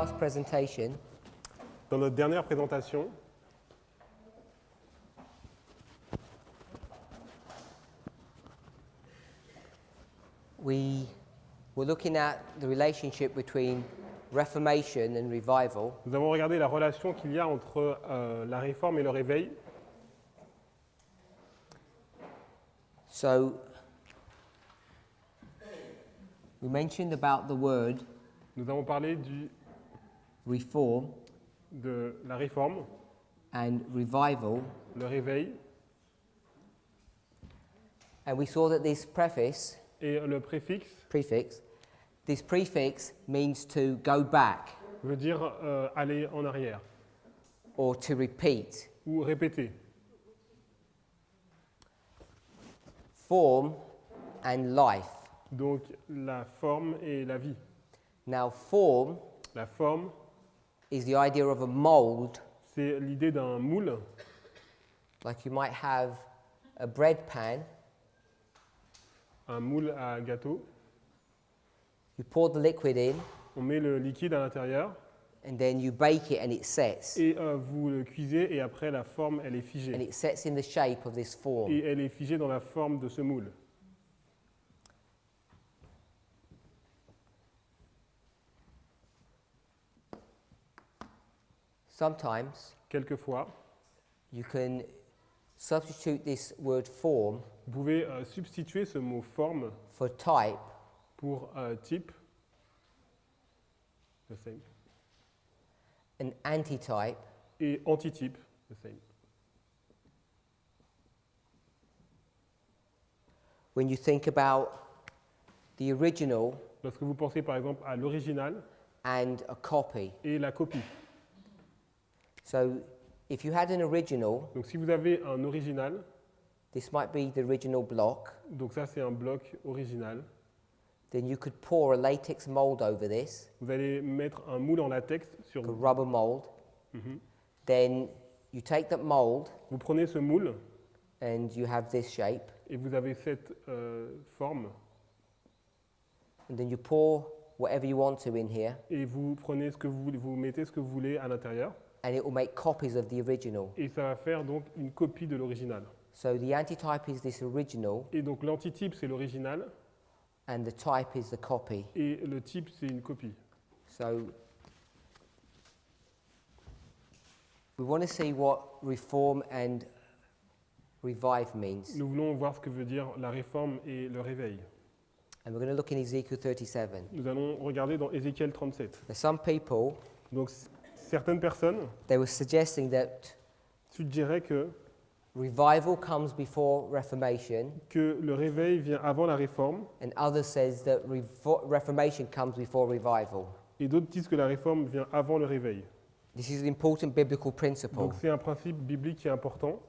last presentation, Dans notre dernière présentation, we were looking at the relationship between Reformation and revival. nous avons regardé la relation qu'il y a entre la réforme et le réveil. So we mentioned about the word Nous avons parlé reform de la réforme, and revival, le réveil, and we saw that this prefix et le prefix means to go back veut dire aller en arrière or to repeat. ou répéter. Form and life. Donc la forme et la vie. Now, form La forme, is the idea of a mold, c'est l'idée d'un moule, like you might have a bread pan. un moule à gâteau. You pour the liquid in, On met le liquide à l'intérieur and then you bake it, and it sets. et vous le cuisez et après la forme, elle est And figée. it sets in the shape of this form. Et elle est figée dans la forme de ce moule. Sometimes Quelquefois, you can substitute this word form vous pouvez substituer ce mot forme for type, pour type, the same, and antitype, et antitype, the same. when you think about the original Lorsque vous pensez par exemple à l'original and a copy. et la copie. So if you had an original, Donc si vous avez un original, this might be the original block, donc ça c'est un bloc original, then you could pour a latex mold over this, vous allez mettre un moule en latex sur a rubber mold. Mhm. Then you take that mold Vous prenez ce moule and you have this shape, et vous avez cette forme and then you pour whatever you want to in here, et vous prenez ce que vous voulez, vous mettez ce que vous voulez à l'intérieur and it will make copies of the original. et ça va faire donc une copie de l'original. So the antitype is this original, Et donc l'antitype c'est l'original and the type is the copy. et le type c'est une copie. So we want to see what reform and revive means. Nous voulons voir ce que veut dire la réforme et le réveil. And we're going to look in Ezekiel 37. Nous allons regarder dans Ézéchiel 37. Now, some people, Donc certaines personnes they were suggesting that suggéraient revival comes before Reformation, que le réveil vient avant la réforme and others says that Reformation comes before revival. et d'autres disent que la réforme vient avant le réveil. This is an important biblical principle. Donc c'est un principe biblique qui est important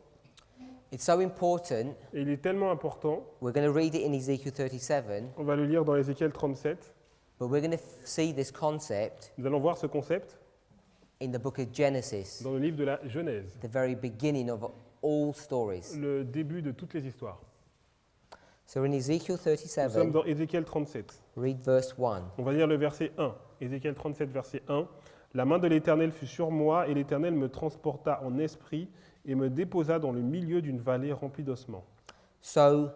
It's so important, et il est tellement important, we're going to read it in Ezekiel 37, on va le lire dans Ézéchiel 37, but we're going to see this concept nous allons voir ce concept in the book of Genesis, dans le livre de la Genèse, the very beginning of all stories. le début de toutes les histoires. So in Ezekiel Nous sommes 37, dans Ézéchiel 37. read verse 1. On va lire le verset 1. Ézéchiel 37, verset 1. La main de l'Éternel fut sur moi, et l'Éternel me transporta en esprit et me déposa dans le milieu d'une vallée remplie d'ossements. So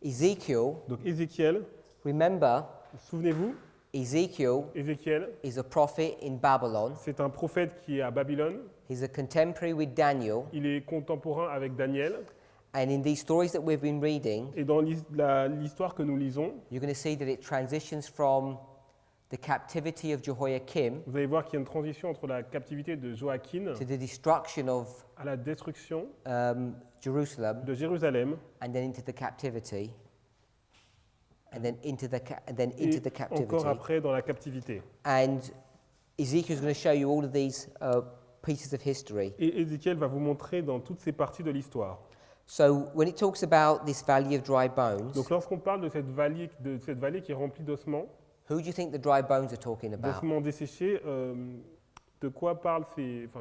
Ezekiel, Donc Ézéchiel, remember, souvenez-vous, Ezekiel Ézéchiel, is a prophet in Babylon. c'est un prophète qui est à Babylone. He's a contemporary with Daniel. Il est contemporain avec Daniel. And in these stories that we've been reading, Et dans l'histoire que nous lisons, you're going to see that it transitions from the captivity of Jehoiakim vous allez voir qu'il y a une transition entre la captivité de Joachim to the destruction of à la destruction Jerusalem, de Jérusalem and then into the captivity, and then into the et captivity. encore après dans la captivité. And Ezekiel is going to show you all of these pieces of history. Et Ézéchiel va vous montrer dans toutes ces parties de l'histoire. So when it talks about this valley of dry bones, Donc lorsqu'on parle de cette vallée qui est remplie d'ossements, who do you think the dry bones are talking about? d'ossements desséchés, de quoi parlent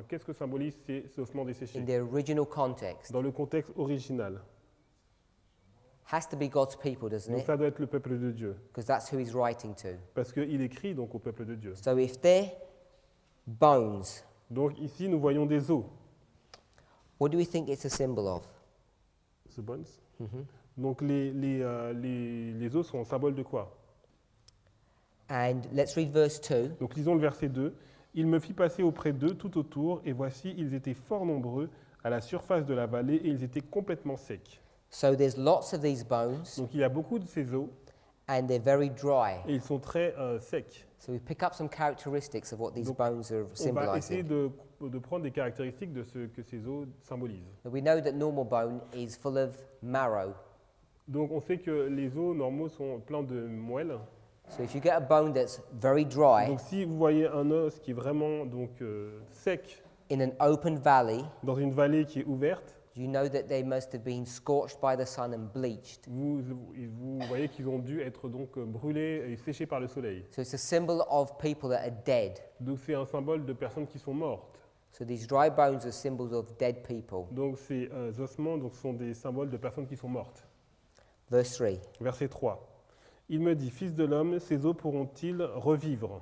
qu'est-ce que symbolisent ces ossements desséchés In their original context, dans le contexte original? has to be God's people, doesn't Donc it? ça doit être le peuple de Dieu, Because that's who he's writing to. parce qu'il écrit donc au peuple de Dieu. So if they're bones. Donc ici, nous voyons des os. What do we think it's a symbol of? The bones. Mhm. Donc les os sont un symbole de quoi? And let's read verse 2. Donc lisons le verset 2. Il me fit passer auprès d'eux tout autour, et voici, ils étaient fort nombreux à la surface de la vallée, et ils étaient complètement secs. So there's lots of these bones, Donc il y a beaucoup de ces os, and they're very dry. et ils sont très secs. So we pick up some characteristics of what these Donc, bones are On va essayer symbolizing. de prendre des caractéristiques de ce que ces os symbolisent. We know that normal bone is full of marrow. Donc on sait que les os normaux sont pleins de moelle. So if you get a bone that's very dry Donc si vous voyez un os qui est vraiment sec in an open valley, dans une vallée qui est ouverte, you know that they must have been scorched by the sun and bleached. vous voyez qu'ils ont dû être donc brûlés et séchés par le soleil. So it's a symbol of people that are dead. Donc c'est un symbole de personnes qui sont mortes. So these dry bones are symbols of dead people. Donc ces ossements sont des symboles de personnes qui sont mortes. Verse 3. Verset 3. Il me dit, Fils de l'homme, ces os pourront-ils revivre?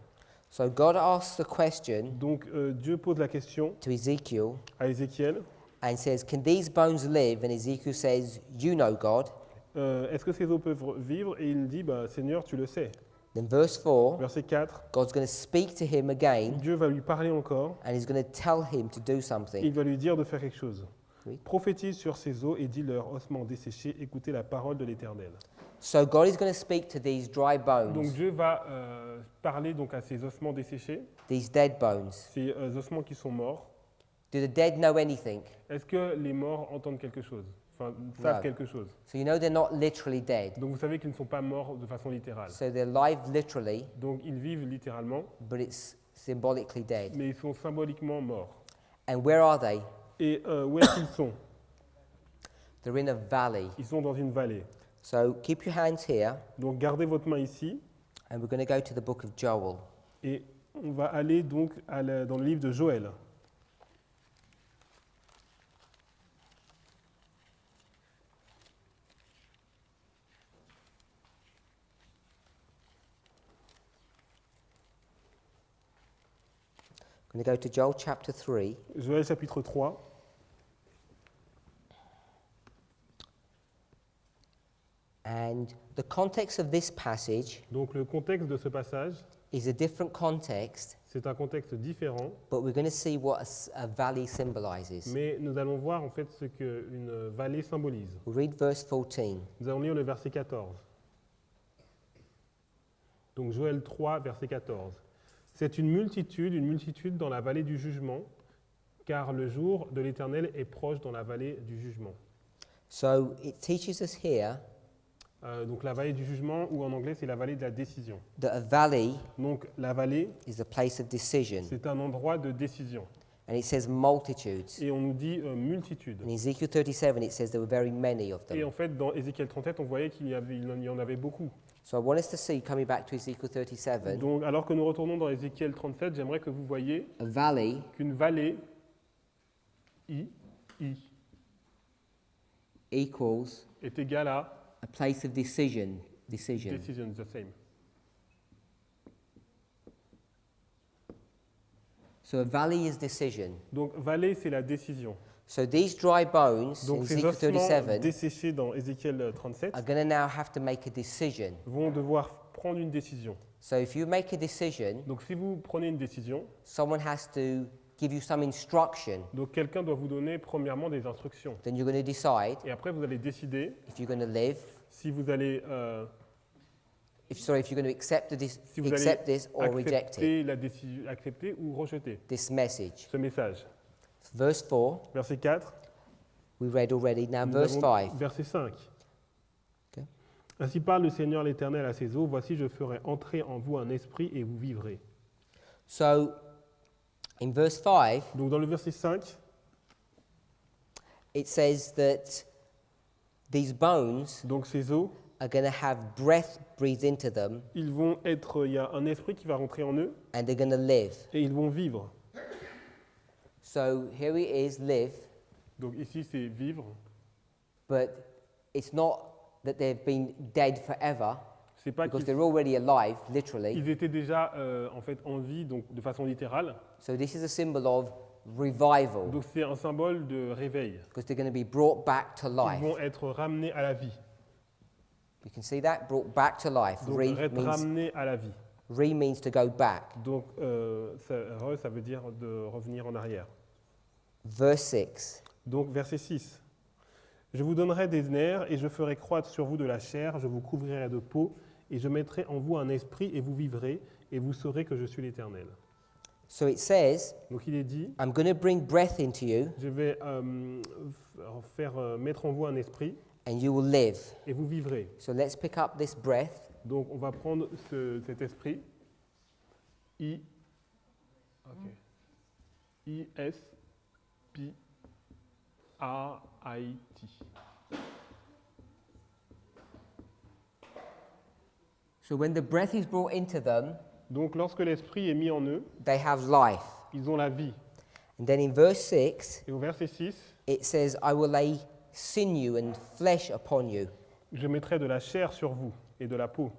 So God asks the question Donc Dieu pose la question to Ezekiel à Ézéchiel. and says, Can these bones live? And Ezekiel says, You know, God. Est-ce que ces os peuvent vivre? Et il dit, Seigneur, tu le sais. Then verse 4, Verset 4. God's going to speak to him again Dieu va lui parler encore. and he's going to tell him to do Il something. va lui dire de faire quelque chose. Oui. Prophétise sur ces os et dis-leur, ossements desséchés, écoutez la parole de l'Éternel. So God is going to speak to these dry Donc bones, Dieu va parler donc à ces ossements desséchés, these dead bones. ces ossements qui sont morts. Do the dead know anything? Est-ce que les morts entendent quelque chose? Enfin, savent No. quelque chose? So you know they're not literally dead. Donc vous savez qu'ils ne sont pas morts de façon littérale. So they're alive literally, Donc ils vivent littéralement, but it's symbolically dead. mais ils sont symboliquement morts. And where are they? Et où est-ce qu'ils sont? They're in a valley. Ils sont dans une vallée. So keep your hands here, Donc gardez votre main ici, and we're going to go to the book of Joel. et on va aller donc dans le livre de Joël. We're going to go to Joel chapter 3. Joël chapitre 3. And the context of this passage Donc le contexte de ce passage, is a different context, c'est un contexte différent, but we're going to see what a valley symbolizes. mais nous allons voir en fait ce qu'une vallée symbolise. We'll read verse 14. Nous allons lire le verset 14. Donc Joël 3, verset 14. C'est une multitude dans la vallée du jugement, car le jour de l'Éternel est proche dans la vallée du jugement. So it teaches us here Donc la vallée du jugement, ou en anglais c'est la vallée de la décision. that a valley Donc la vallée, is a place of decision. c'est un endroit de décision. And it says multitudes. Et on nous dit multitude. In Ezekiel 37, it says there were very many of Et them. en fait, dans Ézéchiel 37, on voyait qu'il y en avait beaucoup. So I want us to see, coming back to Ezekiel 37, Donc, alors que nous retournons dans Ézéchiel 37, j'aimerais que vous voyiez a valley qu'une vallée, equals est égale à a place of decision. decision, the same. So a valley is decision. Donc, vallée, c'est la décision. So these dry bones in Donc, ces Ezekiel ossements 37 desséchés dans Ézéchiel 37 are going to now have to make a decision. vont devoir prendre une décision. So if you make a decision, Donc, si vous prenez une décision, someone has to give you some instruction. donc quelqu'un doit vous donner premièrement des instructions. Then you're going to decide Et après, vous allez décider if you're going to live, si vous allez, if you're going to accept this, si vous allez accept this or reject it. accepter la décision, accepter ou rejeter This message. ce message. Verse 4, Verset 4. we read already. Now Nous verse avons 5. Verset 5. Okay. Ainsi parle le Seigneur l'Éternel à ses eaux, voici je ferai entrer en vous un esprit et vous vivrez. So in verse 5, Donc dans le verset 5, it says that these bones donc ces eaux, are going to have breath breathed into them il y a un esprit qui va rentrer en eux and they're going to live. et ils vont vivre. So here it is, live, Donc ici c'est vivre. but it's not that they've been dead forever. C'est pas because qu'ils they're already alive, literally. ils étaient déjà en fait en vie, donc de façon littérale. So this is a symbol of revival, Donc c'est un symbole de réveil. because they're going to be brought back to Ils life. vont être ramenés à la vie. You can see that? Brought back to life. Donc être ramenés à la vie. Re means to go back. Donc ça veut dire de revenir en arrière. Verse 6. Donc verset 6. Je vous donnerai des nerfs et je ferai croître sur vous de la chair, je vous couvrirai de peau et je mettrai en vous un esprit et vous vivrez et vous saurez que je suis l'Éternel. So it says, Donc il est dit, I'm going to bring breath into you je vais faire mettre en vous un esprit and you will live. et vous vivrez. So let's pick up this breath. Donc on va prendre cet esprit, I-S-P-R-I-T. So when the breath is brought into them, Donc lorsque l'esprit est mis en eux, they have life. ils ont la vie. And then in verse 6, Et au verset 6, it says, I will lay sinew and flesh upon you, je mettrai de la chair sur vous et de la peau,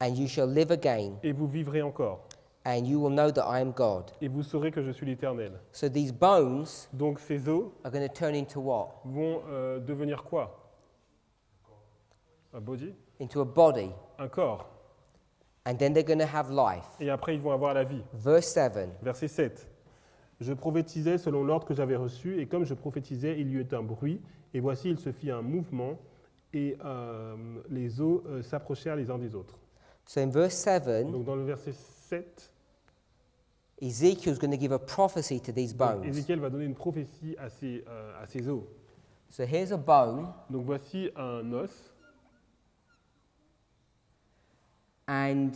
and you shall live again, et vous vivrez encore. and you will know that I am God. Et vous saurez que je suis l'Éternel. So these bones Donc ces os are going to turn into what? vont devenir quoi? Un body? Into a body. Un corps. And then they're going to have life. Et après, ils vont avoir la vie. Verse 7. Verset 7. Je prophétisais selon l'ordre que j'avais reçu, et comme je prophétisais, il y eut un bruit, et voici, il se fit un mouvement, et les os s'approchèrent les uns des autres. So in verse 7, Donc dans le verset 7, Ezekiel's going to give a prophecy to these bones. Ézéchiel va donner une prophétie à ces os. So here's a bone, Donc voici un os, and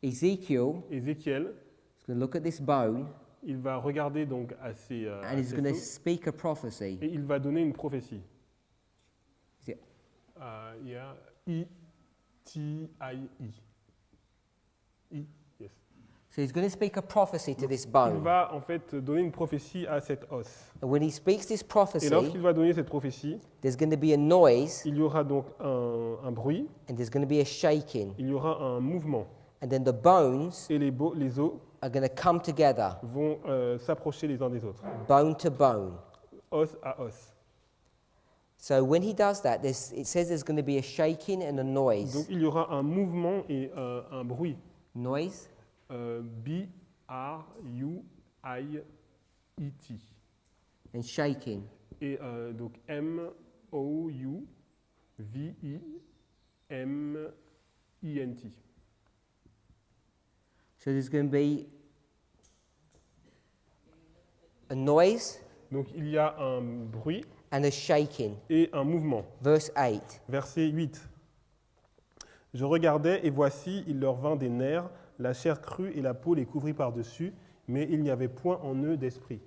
Ezekiel Ézéchiel, is going to look at this bone, il va regarder donc à ces and he's going to os, speak a prophecy. et il va donner une prophétie. Is it- Il y a I-T-I-I. I, yes. So he's going to speak a prophecy to this Il bone. va en fait donner une prophétie à cet os. And when he speaks this Et prophecy, lorsqu'il va donner cette prophétie, there's going to be a noise, il y aura donc un bruit, and there's going to be a shaking. il y aura un mouvement, And then the bones et les os are going to come together, vont s'approcher les uns des autres, bone to bone. os à os. So when he does that, it says there's going to be a shaking and a Donc noise. il y aura un mouvement et un bruit. Noise? B-R-U-I-E-T. And shaking. Et donc M-O-U-V-I-M-I-N-T. So there's going to be a noise Donc il y a un bruit and a shaking. et un mouvement. Verse 8. Verset 8. Je regardais et voici, il leur vint des nerfs, la chair crue et la peau les couvrit par-dessus, mais il n'y avait point en eux d'esprit.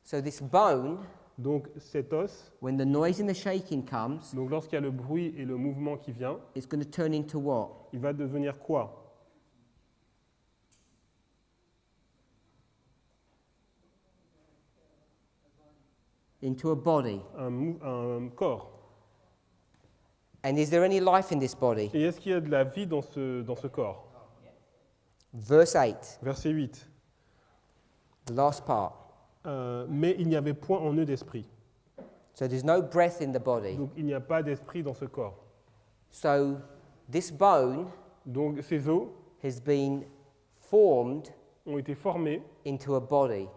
So this bone, Donc cet os, when the noise and the shaking comes, donc lorsqu'il y a le bruit et le mouvement qui vient, it's going to turn into what? il va devenir quoi? Into a body. Un corps. And is there any life in this body? Et est-ce qu'il y a de la vie dans ce corps? Verse 8, Verset 8. the last part. Mais il n'y avait point en eux d'esprit. So there's no breath in the body. Donc il n'y a pas d'esprit dans ce corps. So this bone Donc ces os has been formed ont été formés into a body,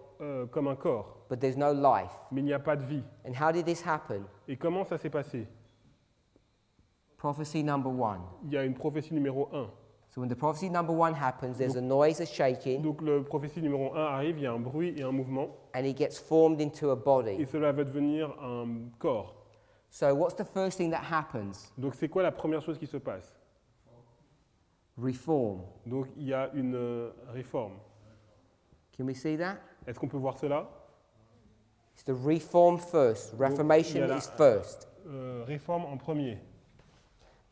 comme un corps, but there's no life. mais il n'y a pas de vie. And how did this happen? Et comment ça s'est passé? Prophecy number 1. Il y a une prophétie numéro 1. So when the prophecy number 1 happens, there's a noise, a shaking, Donc le prophétie numéro 1 arrive, il y a un bruit et un mouvement, and it gets formed into a et body. cela va devenir un corps. So what's the first thing that happens? Donc c'est quoi la première chose qui se passe? Reform. Donc il y a une réforme. Can we see that? Est-ce qu'on peut voir cela? It's the reform first. Reformation il y a is first. Réforme en premier.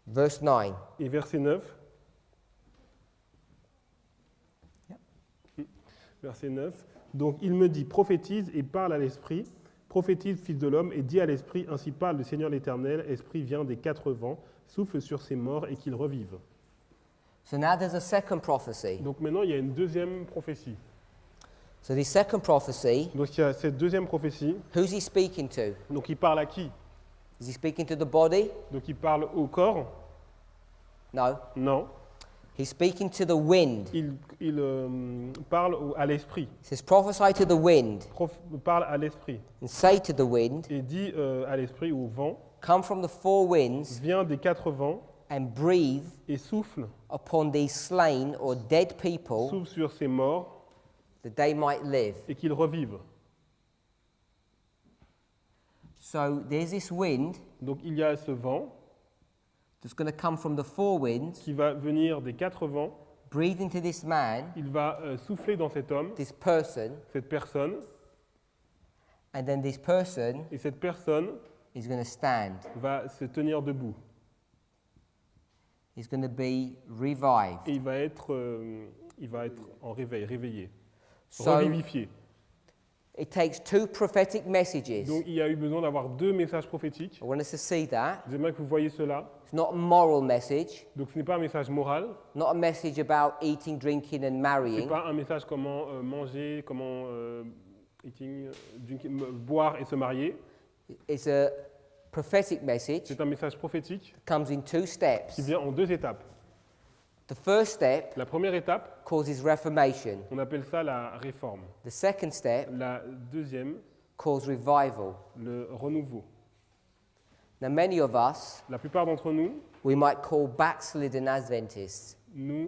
Verse 9. Et verset 9. Verset 9. Donc il me dit, prophétise et parle à l'esprit. Prophétise, fils de l'homme, et dis à l'esprit, ainsi parle le Seigneur l'Éternel. Esprit vient des quatre vents, souffle sur ces morts et qu'ils revivent. So now there's a second prophecy. Donc maintenant, il y a une deuxième prophétie. So this second prophecy, Donc il y a cette deuxième prophétie. who's he speaking to? Donc il parle à qui? Is he speaking to the body? Donc il parle au corps? No. Non. He's speaking to the wind. Il parle à l'esprit. It says, prophesy to the wind Parle à l'esprit. and say to the wind, Et dit à l'esprit ou au vent, come from the four winds viens des quatre vents and breathe et souffle, upon these slain or dead people souffle sur ces morts that they might live. et qu'ils revivent. So there's this wind Donc il y a ce vent that's going to come from the four winds, qui va venir des quatre vents. breathe into this man, Il va souffler dans cet homme, this person, cette personne, and then this person et cette personne is going to stand. va se tenir debout. He's going to be revived. Et il va être en réveil, réveillé, So revivifié. it takes two prophetic messages. Donc il y a eu besoin d'avoir deux messages prophétiques. I want us to see that. J'aimerais que vous voyez cela. It's not a moral message, Donc ce n'est pas un message moral, not a message about eating, drinking, and ce n'est marrying. pas un message comment manger, comment eating, drinking, boire et se marier. It's a prophetic message. C'est un message prophétique Comes in two steps. qui vient en deux étapes. The first step La première étape, causes reformation. on appelle ça la réforme. The second step La deuxième, causes revival. le renouveau. Now, many of us, La plupart d'entre nous, we might call backslidden Adventists. we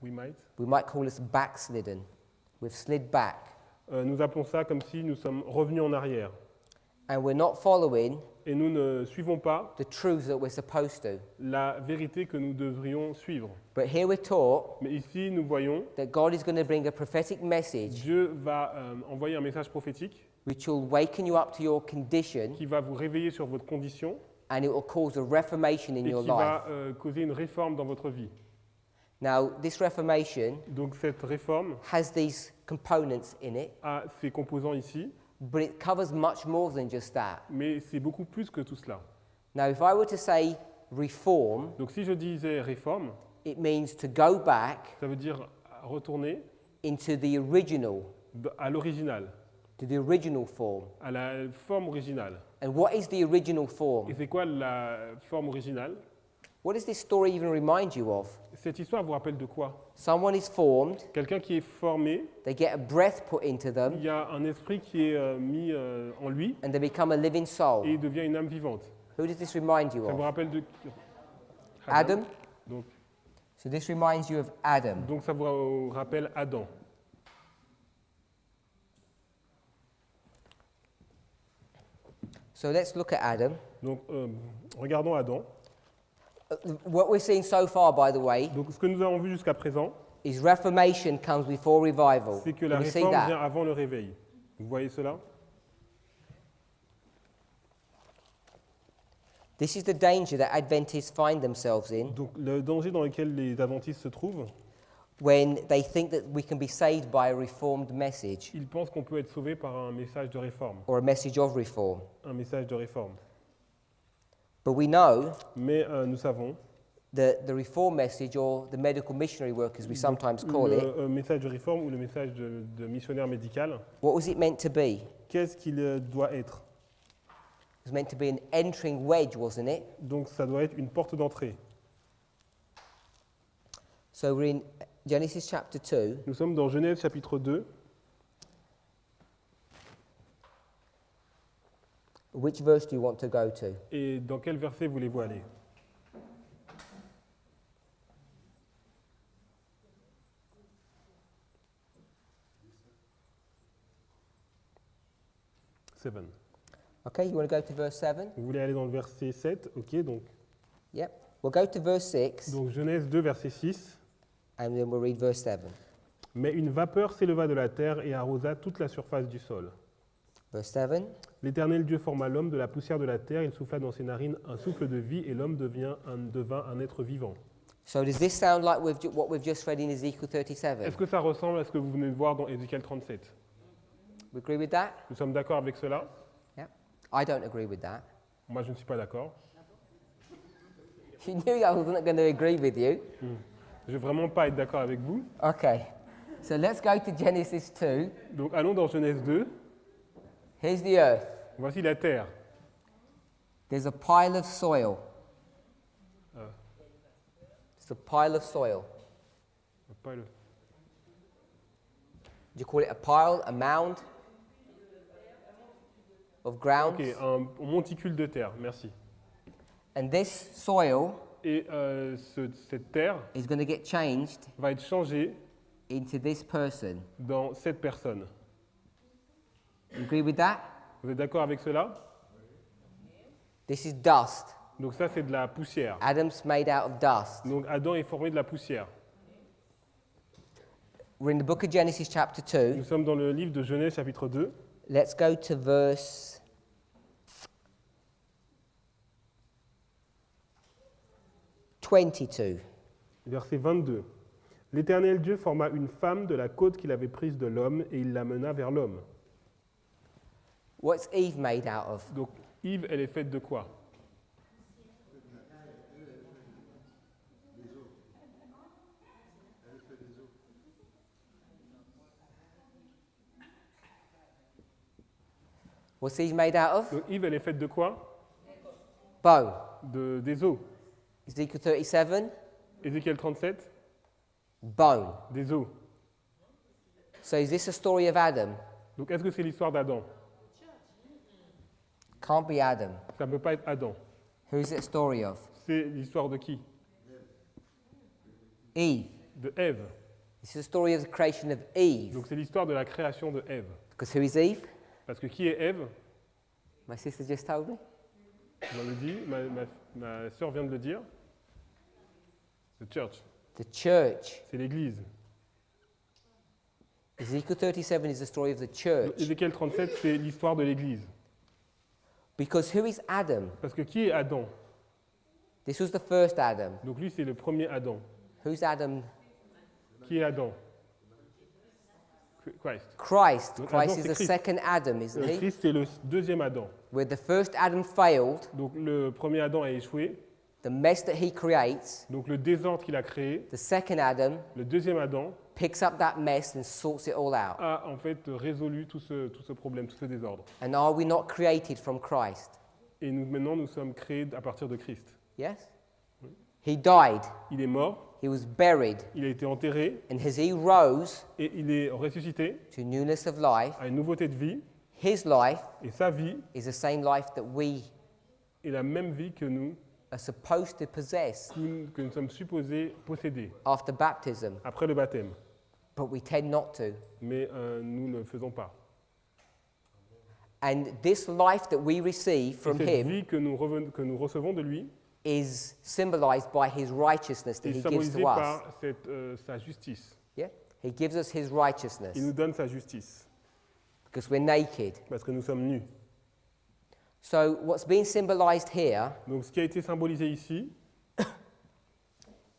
We might call us backslidden. We've slid back. nous appelons ça comme si nous sommes revenus en arrière. And we're not following Et nous ne suivons pas the truths that we're supposed to. la vérité que nous devrions suivre. But here we're taught Mais ici, nous voyons, that God is going to bring a prophetic message Dieu va envoyer un message prophétique which will waken you up to your condition qui va vous réveiller sur votre condition and it will cause a reformation in et your qui life. va causer une réforme dans votre vie. Now, this reformation Donc cette réforme has these components in it, a ces composants ici, but it covers much more than just that. mais c'est beaucoup plus que tout cela. Now, if I were to say reform, Donc si je disais réforme, it means to go back ça veut dire retourner into the original, à l'original, to the original form. à la forme originale. And what is the original Et form? c'est quoi la forme originale? What does this story even remind you of? Cette histoire vous rappelle de quoi? Someone is formed, Quelqu'un qui est formé, they get a breath put into il them, y a un esprit qui est mis en lui and they become a living soul. et il devient une âme vivante. Who does this remind you Ça vous of? rappelle de qui? Adam? Donc, So this reminds you of Adam. donc ça vous rappelle Adam. So let's look at Adam. Donc regardons Adam. What we're seeing so far, by the way, Donc ce que nous avons vu jusqu'à présent, is reformation comes before revival. c'est que la Can you see réforme that? vient avant le réveil. Vous voyez cela? This is the danger that Adventists find themselves in Donc le danger dans lequel les adventistes se trouvent, when they think that we can be saved by a reformed message ils pensent qu'on peut être sauvé par un message de réforme. or a message of reform. Un message de réforme. But we know Mais nous savons, that the reform message, or the medical missionary work as we sometimes call it, le message de réforme ou le message de missionnaire médical, what was it meant to be? qu'est-ce qu'il doit être? It was meant to be an entering wedge, wasn't it? Donc ça doit être une porte d'entrée. So we're in Genesis chapter 2. Nous sommes dans Genèse chapitre 2. Which verse do you want to go to? Et dans quel verset voulez-vous aller? Seven. Okay, you want to go to verse 7? Vous voulez aller dans le verset 7, ok, donc Yep. We'll go to verse 6 Donc Genèse 2, verset 6. and then we'll read verse 7. Mais une vapeur s'éleva de la terre et arrosa toute la surface du sol. Verse 7. L'Éternel Dieu forma l'homme de la poussière de la terre, il souffla dans ses narines un souffle de vie et l'homme devint un être vivant. So does this sound like what we've just read in Ezekiel 37? Est-ce que ça ressemble à ce que vous venez de voir dans Ézéchiel 37? We agree with that? Nous sommes d'accord avec cela? Yeah. I don't agree with that. Moi, je ne suis pas d'accord. You knew I wasn't going to agree with you. Je vais vraiment pas être d'accord avec vous. Okay. So let's go to Genesis 2. Donc allons dans Genèse 2. Here's the earth. Voici la terre. There's a pile of soil. Euh, It's a pile of soil. pas le- Do you call it a pile, a mound of ground? Ok, un monticule de terre, merci. And this soil Et cette terre is going to get changed va être changée into this person. dans cette personne. You agree with that? Vous êtes d'accord avec cela? This is dust. Donc ça, c'est de la poussière. Adam's made out of dust. Donc Adam est formé de la poussière. We're in the book of Genesis chapter 2. Nous sommes dans le livre de Genèse chapitre 2. Let's go to verse 22. Verset 22. L'Éternel Dieu forma une femme de la côte qu'il avait prise de l'homme et il la mena vers l'homme. What's Eve made out of? Donc Yves, elle est faite de quoi? What's Eve made out of? Donc Yves, elle est faite de quoi? Bone. Des os. Ezekiel 37, Ézéchiel 37, bone. des os. So is this a story of Adam? Donc est-ce que c'est l'histoire d'Adam? Can't be Adam. Ça ne peut pas être Adam. Who is it a story of? C'est l'histoire de qui? Eve. De Ève. This is a story of the creation of Eve. Donc c'est l'histoire de la création de Ève. Because who is Eve? Parce que qui est Ève? My sister just told me. On le dit, ma sœur vient de le dire. The church, The church. c'est l'Église. Ezekiel 37 is the story of the church. Ézéchiel 37, c'est l'histoire de l'Église. Because who is Adam? Parce que qui est Adam? This was the first Adam. Donc lui, c'est le premier Adam. Who's Adam? Qui est Adam? Christ. Christ. Donc, Christ Adam, is c'est the Christ. second Adam, isn't he? Christ, c'est le deuxième Adam. Where the first Adam failed, Donc le premier Adam a échoué. the mess that he creates, Donc le désordre qu'il a créé, the second Adam le deuxième Adam picks up that mess and sorts it all out. a en fait résolu tout ce problème, tout ce désordre. And are we not created from Christ? Et nous, maintenant, nous sommes créés à partir de Christ. Yes? He died, Il est mort, he was buried, il a été enterré and as he rose et il est ressuscité to newness of life, à une nouveauté de vie. his life Et sa vie is the same life that we est la même vie que nous, are supposed to possess que nous sommes supposés posséder after baptism, après le baptême. but we tend not to. Mais nous ne le faisons pas. And this life that we receive Et from cette him vie que nous recevons de lui is symbolized by his righteousness that est he gives symbolisée to us. par sa justice. Yeah? He gives us his righteousness Il nous donne sa justice because we're naked. parce que nous sommes nus. So what's being symbolized here Donc ce qui a été symbolisé ici,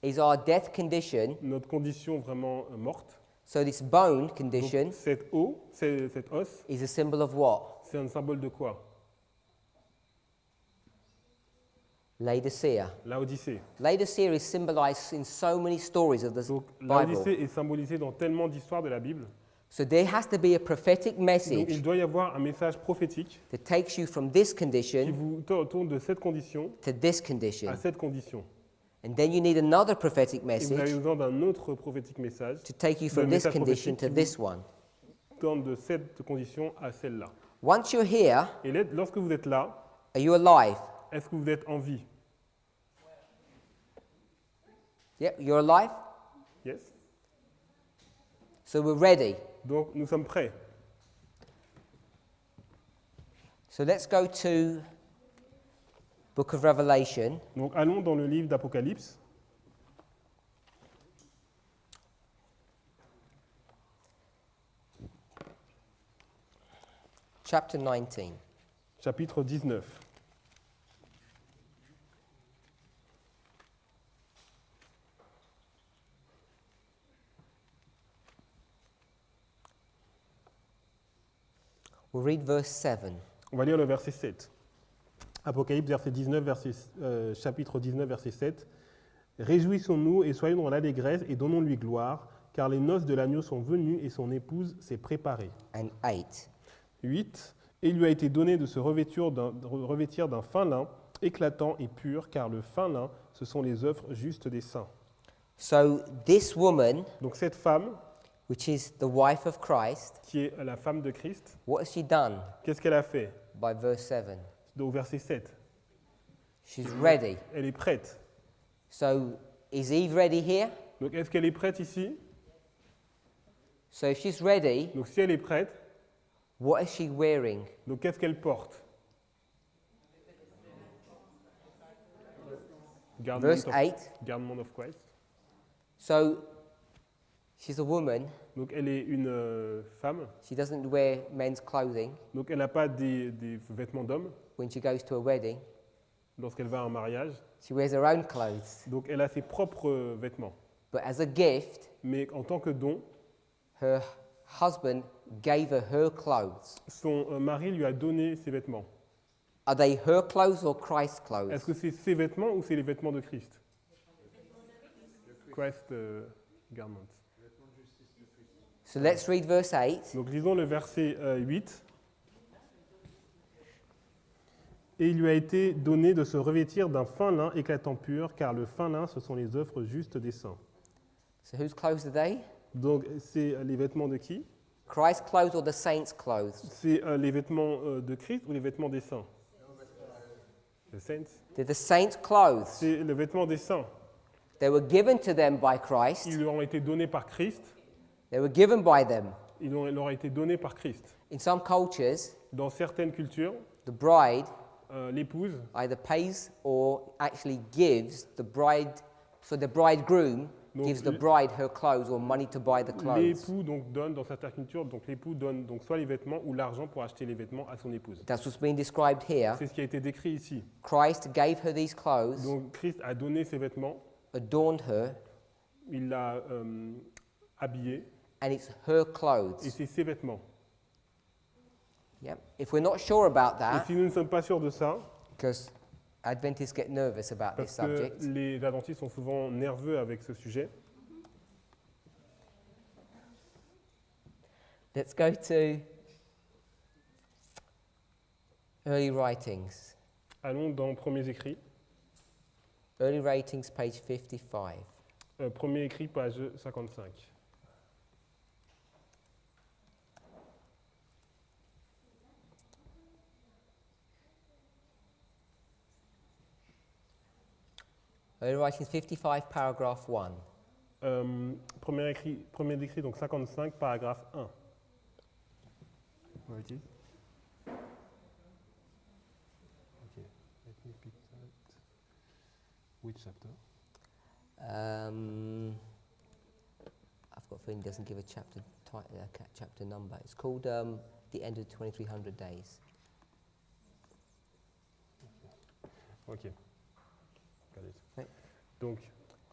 is our death condition. notre condition vraiment morte. So this bone Donc, condition cet os, is a symbol of what? c'est un symbole de quoi? Laodicea. Laodicée. Laodicea is symbolized in so many stories of the Donc Bible. Laodicée est symbolisée dans tellement d'histoires de la Bible. So there has to be a prophetic Donc message il doit y avoir un message prophétique that takes you from this qui condition vous tourne de cette condition to this condition. à cette condition. And then you need another prophetic Et vous avez message besoin d'un autre prophétique message to take you Le from this message condition to prophétique this one. qui tourne de cette condition à celle-là. Once you're here, Et lorsque vous êtes là, are you alive? est-ce que vous êtes en vie? Yeah, you're alive? Yes. So we're ready. Donc nous sommes prêts. So let's go to Book of Revelation. Donc allons dans le livre d'Apocalypse, Chapter 19. chapitre 19. We'll read verse 7. On va lire le verset 7. Apocalypse chapitre 19, verset 7. Réjouissons-nous et soyons dans l'allégresse et donnons-lui gloire, car les noces de l'agneau sont venues et son épouse s'est préparée. And 8. 8. Et il lui a été donné de se revêtir d'un fin lin, éclatant et pur, car le fin lin, ce sont les œuvres justes des saints. So this woman, Donc cette femme, which is the wife of Christ, qui est la femme de Christ, what has she done? qu'est-ce qu'elle a fait? By verse 7. Au verset 7. She's ready. Elle est prête. So is Eve ready here? Donc est-ce qu'elle est prête ici? So if she's ready, Donc si elle est prête, what is she wearing? donc qu'est-ce qu'elle porte? Verse 8. Garment of Christ. So she's a woman. Donc elle est une femme. She doesn't wear men's clothing Donc elle n'a pas des vêtements d'homme when she goes to a wedding. lorsqu'elle va à un mariage. She wears her own clothes. Donc elle a ses propres vêtements. But as a gift, Mais en tant que don, her husband gave her clothes. son mari lui a donné ses vêtements. Are they her clothes or Christ's Est-ce clothes? que c'est ses vêtements ou c'est les vêtements de Christ? Christ garments. So let's read verse 8. Donc lisons le verset 8. Et il lui a été donné de se revêtir d'un fin lin éclatant pur, car le fin lin, ce sont les œuvres justes des saints. So whose clothes are they? Donc c'est les vêtements de qui? Christ's clothes or the saints' clothes? C'est les vêtements de Christ ou les vêtements des saints? The saints. They're the saints' clothes. C'est le vêtement des saints. They were given to them by Christ. Ils leur ont été donnés par Christ. They were given by them. Ils leur ont été donnés par Christ. In some cultures, Dans certaines cultures, the bride l'épouse either pays or actually gives the bride, so the bridegroom Donc, gives the bride her clothes or money to buy the clothes. l'époux donc donne dans certaines cultures, donc l'époux donne donc soit les vêtements ou l'argent pour acheter les vêtements à son épouse. That's what's being described here. C'est ce qui a été décrit ici. Christ gave her these clothes, Donc Christ a donné ses vêtements, adorned her, il l'a habillée and it's her et clothes. c'est ses vêtements. Yep. If we're not sure about Et that, si nous ne sommes pas sûrs de ça, because Adventists get nervous about this parce que subject, les adventistes sont souvent nerveux avec ce sujet, let's go to early writings. allons dans Premiers Écrits. Early writings, page 55. Premier écrit, page 55. Early writings 55, paragraph 1. Premier écrit, donc 55, paragraphe 1. Where it is? Okay, let me pick that. Which chapter? I've got a feeling it doesn't give a chapter number. It's called The End of 2300 Days. Ok. Got it. Right. Donc,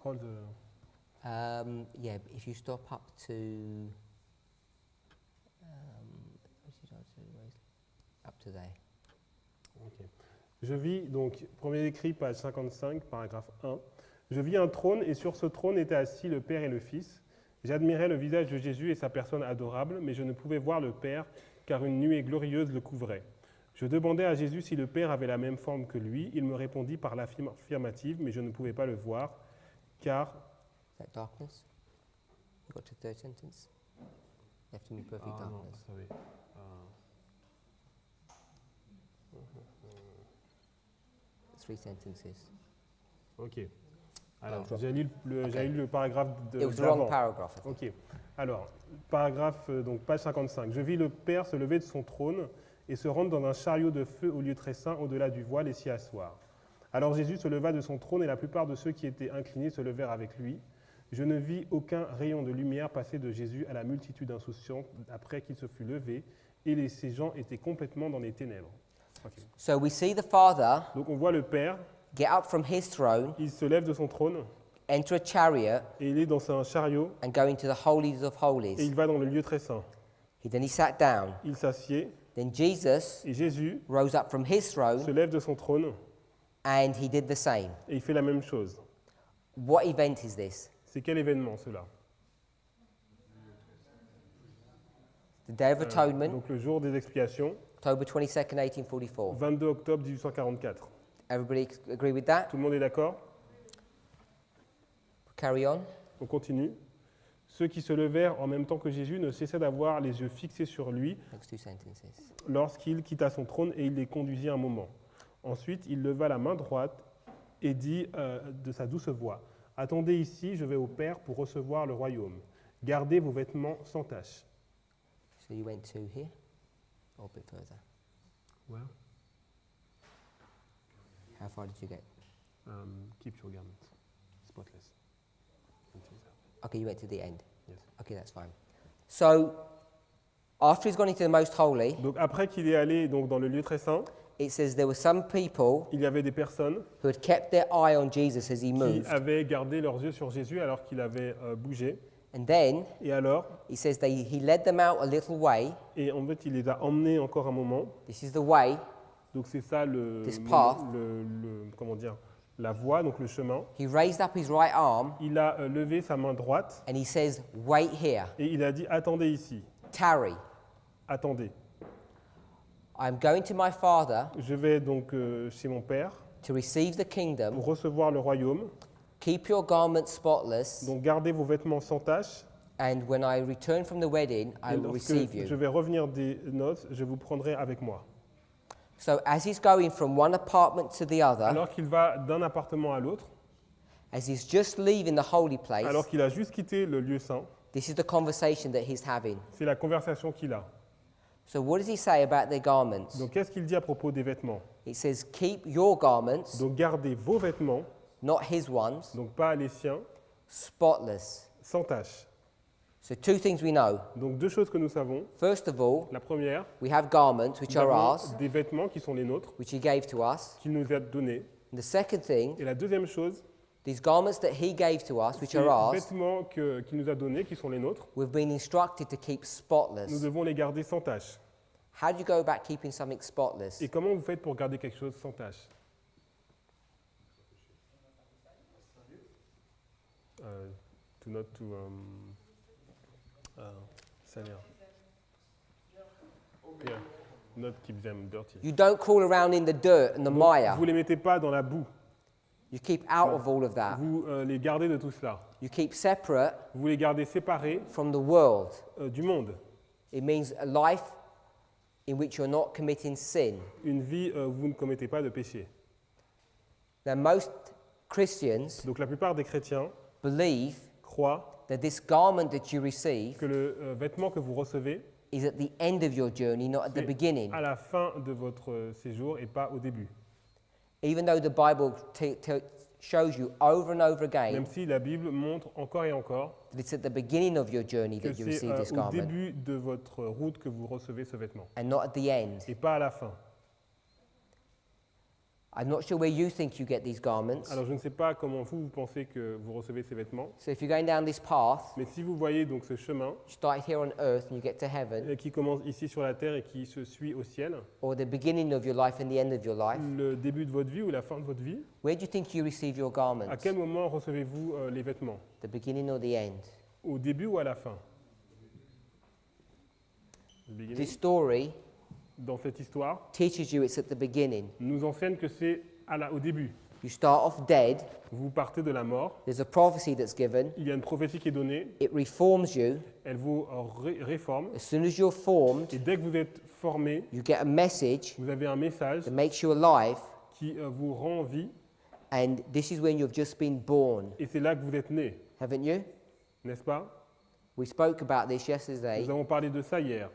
hold the... Yeah, if you stop up to up to there. Ok. Je vis, donc, premier écrit, page 55, paragraphe 1. Je vis un trône et sur ce trône étaient assis le Père et le Fils. J'admirais le visage de Jésus et sa personne adorable, mais je ne pouvais voir le Père car une nuée glorieuse le couvrait. Je demandais à Jésus si le Père avait la même forme que lui. Il me répondit par l'affirmative, mais je ne pouvais pas le voir car... Is that darkness? You got to the third sentence? Left him in perfect non, darkness. sorry. 3 sentences. Ok. Alors, Oh, j'ai lu le paragraphe It was the wrong d'avant. paragraph. I think. Ok. Alors, paragraphe, donc page 55. Je vis le Père se lever de son trône et se rendre dans un chariot de feu au lieu très saint, au-delà du voile, et s'y asseoir. Alors Jésus se leva de son trône et la plupart de ceux qui étaient inclinés se levèrent avec lui. Je ne vis aucun rayon de lumière passer de Jésus à la multitude insouciante après qu'il se fut levé, et ces gens étaient complètement dans les ténèbres. Okay. So we see the Father Donc on voit le Père, get up from his throne, il se lève de son trône enter a chariot, et il est dans un chariot and go into the holies of et holies. il va dans le lieu très saint. Then he sat down. Il s'assied Then Jesus et Jésus rose up from his se throne, lève de son trône and he did the same. et il fait la même chose. What event is this? C'est quel événement cela? The Day of Atonement, Donc le jour des expiations, October 22nd, 1844. 22 octobre 1844. Everybody agree with that? Tout le monde est d'accord? Carry on. On continue. Ceux qui se levèrent en même temps que Jésus ne cessaient d'avoir les yeux fixés sur lui Next two sentences. lorsqu'il quitta son trône et il les conduisit un moment. Ensuite, il leva la main droite et dit de sa douce voix, « Attendez ici, je vais au Père pour recevoir le royaume. Gardez vos vêtements sans tache. » So you went to here, or a bit further. Well, How far did you get? keep your garments spotless. Okay, you went to the end. Yes. Okay, that's fine. So, after he's gone into the most holy, Donc après qu'il est allé donc, dans le lieu très saint, it says there were some people il y avait des personnes who had kept their eye on Jesus as he qui moved. avaient gardé leurs yeux sur Jésus alors qu'il avait bougé. And then, Et alors, he says he led them out a little way. et en fait, il les a emmenés encore un moment. This is the way. Donc c'est ça This path. comment dire, la voie, donc le chemin. He raised up his right arm Il a levé sa main droite and he says, wait here, et il a dit attendez ici, tarry. attendez. I'm going to my father Je vais donc chez mon père to receive the kingdom. pour recevoir le royaume. Keep your garments spotless, Donc gardez vos vêtements sans tache. and when I return from the wedding, I Et will lorsque receive je you. vais revenir des noces, je vous prendrai avec moi. So as he's going from one apartment to the other, Alors qu'il va d'un appartement à l'autre, as he's just leaving the holy place, alors qu'il a juste quitté le lieu saint, this is the conversation that he's having. c'est la conversation qu'il a. So what does he say about their garments? Donc qu'est-ce qu'il dit à propos des vêtements? It says, keep your garments, Donc gardez vos vêtements, not his ones, donc pas les siens, spotless. sans tache. So two things we know. Donc deux choses que nous savons. First of all, La première, we have garments which nous are avons ours, des vêtements qui sont les nôtres, which he gave to us. qu'il nous a donnés. And the second thing, Et la deuxième chose, these garments that he gave to us, which ces are ours, vêtements qu'il nous a donnés, qui sont les nôtres, we've been instructed to keep nous spotless. devons les garder sans tache. How do you go about keeping something spotless? Et comment vous faites pour garder quelque chose sans tache? To not to salir. Yeah, not keep them dirty. You don't crawl around in the dirt and the Donc, mire. vous les mettez pas dans la boue. You keep out of all of that. Vous les gardez de tout cela. You keep separate Vous les gardez séparés from the world. du monde. It means a life in which you're not committing sin. Une vie où vous ne commettez pas de péché. Now, most Christians Donc la plupart des chrétiens believe croient that this garment that you receive que le vêtement que vous recevez is at the end of your journey, not at the c'est beginning. à la fin de votre séjour et pas au début. Even though the Bible shows you over and over Même again si la Bible montre encore et encore that it's at the beginning of your journey que that you c'est receive this au garment début de votre route que vous recevez ce vêtement and not at the end. et pas à la fin. I'm not sure where you think you get these garments. Alors je ne sais pas comment vous pensez que vous recevez ces vêtements, So if you're going down this path, mais si vous voyez donc ce chemin you start here on earth and you get to heaven, qui commence ici sur la terre et qui se suit au ciel, or the beginning of your life and the end of your life, le début de votre vie ou la fin de votre vie, where do you think you receive your à garments? quel moment recevez-vous les vêtements? The beginning or the end? Au début ou à la fin? Le beginning. This story Dans cette histoire, teaches you it's at the beginning. nous enseigne que c'est au début. You start off dead. Vous partez de la mort, There's a prophecy that's given. il y a une prophétie qui est donnée, It reforms you. elle vous réforme, As soon as you're formed, et dès que vous êtes formé, you get a message vous avez un message that makes you alive, qui vous rend en vie, and this is when you've just been born, et c'est là que vous êtes né, haven't you? n'est-ce pas? We spoke about this yesterday Nous avons parlé de ça hier,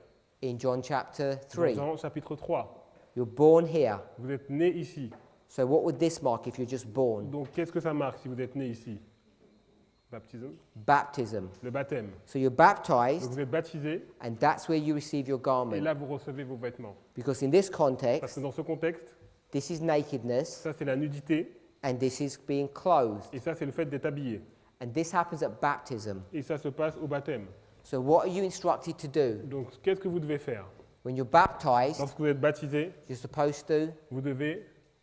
in John chapter dans 3. Jean chapitre 3. You're born here. Vous êtes né ici. So what would this mark if you're just born? Donc qu'est-ce que ça marque si vous êtes né ici? Baptisme, Baptism. le baptême. So you're Donc baptized, vous êtes baptisé, and that's where you receive your et garment. là vous recevez vos vêtements. Because in this Parce context, que dans ce contexte, this is nakedness, ça c'est la nudité, and this is being clothed. et ça c'est le fait d'être habillé. And this happens at baptism. Et ça se passe au baptême. So what are you instructed to do? Donc qu'est-ce que vous devez faire? When you're baptized, Lorsque vous êtes baptisé, you're supposed to